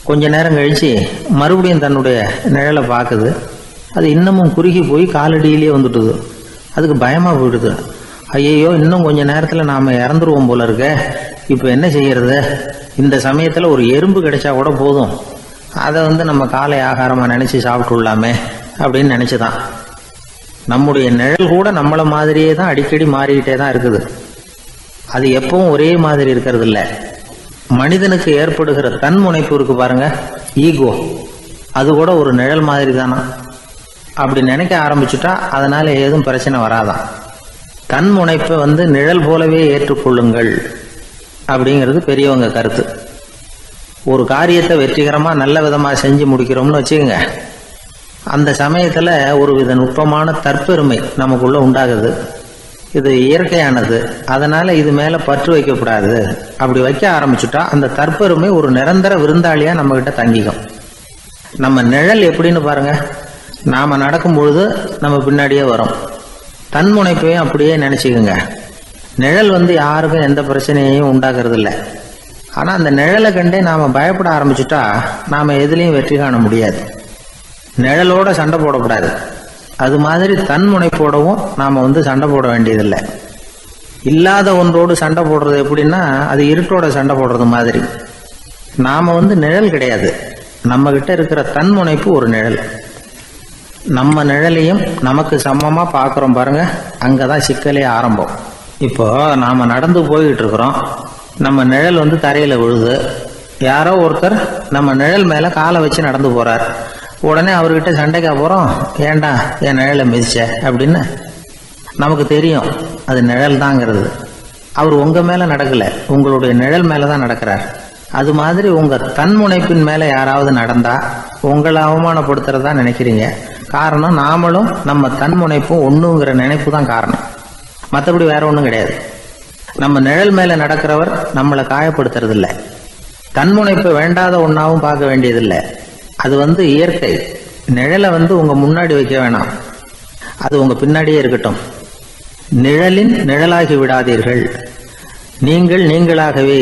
கொஞ்ச நேரம் கழிச்சு மறுபடியும் தன்னுடைய நிழலை பார்க்குது. அது இன்னமும் குறுகி போய் காலடியிலேயே வந்துட்டுது. அதுக்கு பயமா போயிடுது. ஐயோ இன்னும் கொஞ்ச நேரத்தில் நாம் இறந்துருவோம் போல இருக்க, இப்போ என்ன செய்யறது? இந்த சமயத்தில் ஒரு எறும்பு கிடைச்சா கூட போதும், அதை நம்ம காலை ஆகாரமாக நினச்சி சாப்பிட்டுள்ளாமே அப்படின்னு நினச்சிதான். நம்முடைய நிழல் கூட நம்மளை மாதிரியே தான் அடிக்கடி மாறிக்கிட்டே தான் இருக்குது. அது எப்பவும் ஒரே மாதிரி இருக்கிறது இல்லை. மனிதனுக்கு ஏற்படுகிற தன்முனைப்பு இருக்கு பாருங்க, ஈகோ, அது கூட ஒரு நிழல் மாதிரி தானா. அப்படி நினைக்க ஆரம்பிச்சுட்டா அதனால ஏதும் பிரச்சனை வராதான். தன்முனைப்பை நிழல் போலவே ஏற்றுக்கொள்ளுங்கள் அப்படிங்கிறது பெரியவங்க கருத்து. ஒரு காரியத்தை வெற்றிகரமாக நல்ல விதமாக செஞ்சு முடிக்கிறோம்னு வச்சுக்கோங்க, அந்த சமயத்தில் ஒரு வித நுட்பமான தற்பெருமை நமக்குள்ள உண்டாகுது. இது இயற்கையானது, அதனால இது மேலே பற்று வைக்கக்கூடாது. அப்படி வைக்க ஆரம்பிச்சுட்டா அந்த தற்பெருமை ஒரு நிரந்தர விருந்தாளியாக நம்மகிட்ட தங்கிக்கும். நம்ம நிழல் எப்படின்னு பாருங்க, நாம நடக்கும் பொழுது நம்ம பின்னாடியே வரும். தன்முனைப்பையும் அப்படியே நினைச்சுக்குங்க. நிழல் யாருக்கும் எந்த பிரச்சனையையும் உண்டாக்குறது இல்லை. ஆனால் அந்த நிழலை கண்டே நாம் பயப்பட ஆரம்பிச்சுட்டா நாம் எதுலேயும் வெற்றி காண முடியாது. நிழலோட சண்டை போடக்கூடாது. அது மாதிரி தன்முனைப்போடவும் நாம் சண்டை போட வேண்டியதில்லை. இல்லாத ஒன்றோடு சண்டை போடுறது எப்படின்னா, அது இருட்டோட சண்டை போடுறது மாதிரி. நாம் நிழல் கிடையாது, நம்ம கிட்ட இருக்கிற தன்முனைப்பு ஒரு நிழல். நம்ம நிழலையும் நமக்கு சமமா பார்க்குறோம் பாருங்க, அங்கதான் சிக்கலே ஆரம்பம். இப்போ நாம நடந்து போய்கிட்டு இருக்கிறோம், நம்ம நிழல் தரையில விழுது. யாரோ ஒருத்தர் நம்ம நிழல் மேல காலை வச்சு நடந்து போறார். உடனே அவர்கிட்ட சண்டைக்கா போறோம், ஏண்டா என் நிழலை மிதிச்ச அப்படின்னு. நமக்கு தெரியும் அது நிழல் தாங்கிறது. அவர் உங்க மேல நடக்கல, உங்களுடைய நிழல் மேலதான் நடக்கிறார். அது மாதிரி உங்க தன்முனைப்பின் மேல யாராவது நடந்தா உங்களை அவமானப்படுத்துறதா நினைக்கிறீங்க. காரணம், நாமளும் நம்ம தன்முனைப்பும் ஒண்ணுங்கிற நினைப்பு தான் காரணம், மற்றபடி வேற ஒன்றும் கிடையாது. நம்ம நிழல் மேல நடக்கிறவர் நம்மளை காயப்படுத்துறது இல்லை. தன்முனைப்பை வேண்டாத ஒன்னாவும் பார்க்க வேண்டியதில்லை. அது இயற்கை. நிழலை உங்க முன்னாடி வைக்க வேணாம், அது உங்க பின்னாடியே இருக்கட்டும். நிழலின் நிழலாகி விடாதீர்கள், நீங்கள் நீங்களாகவே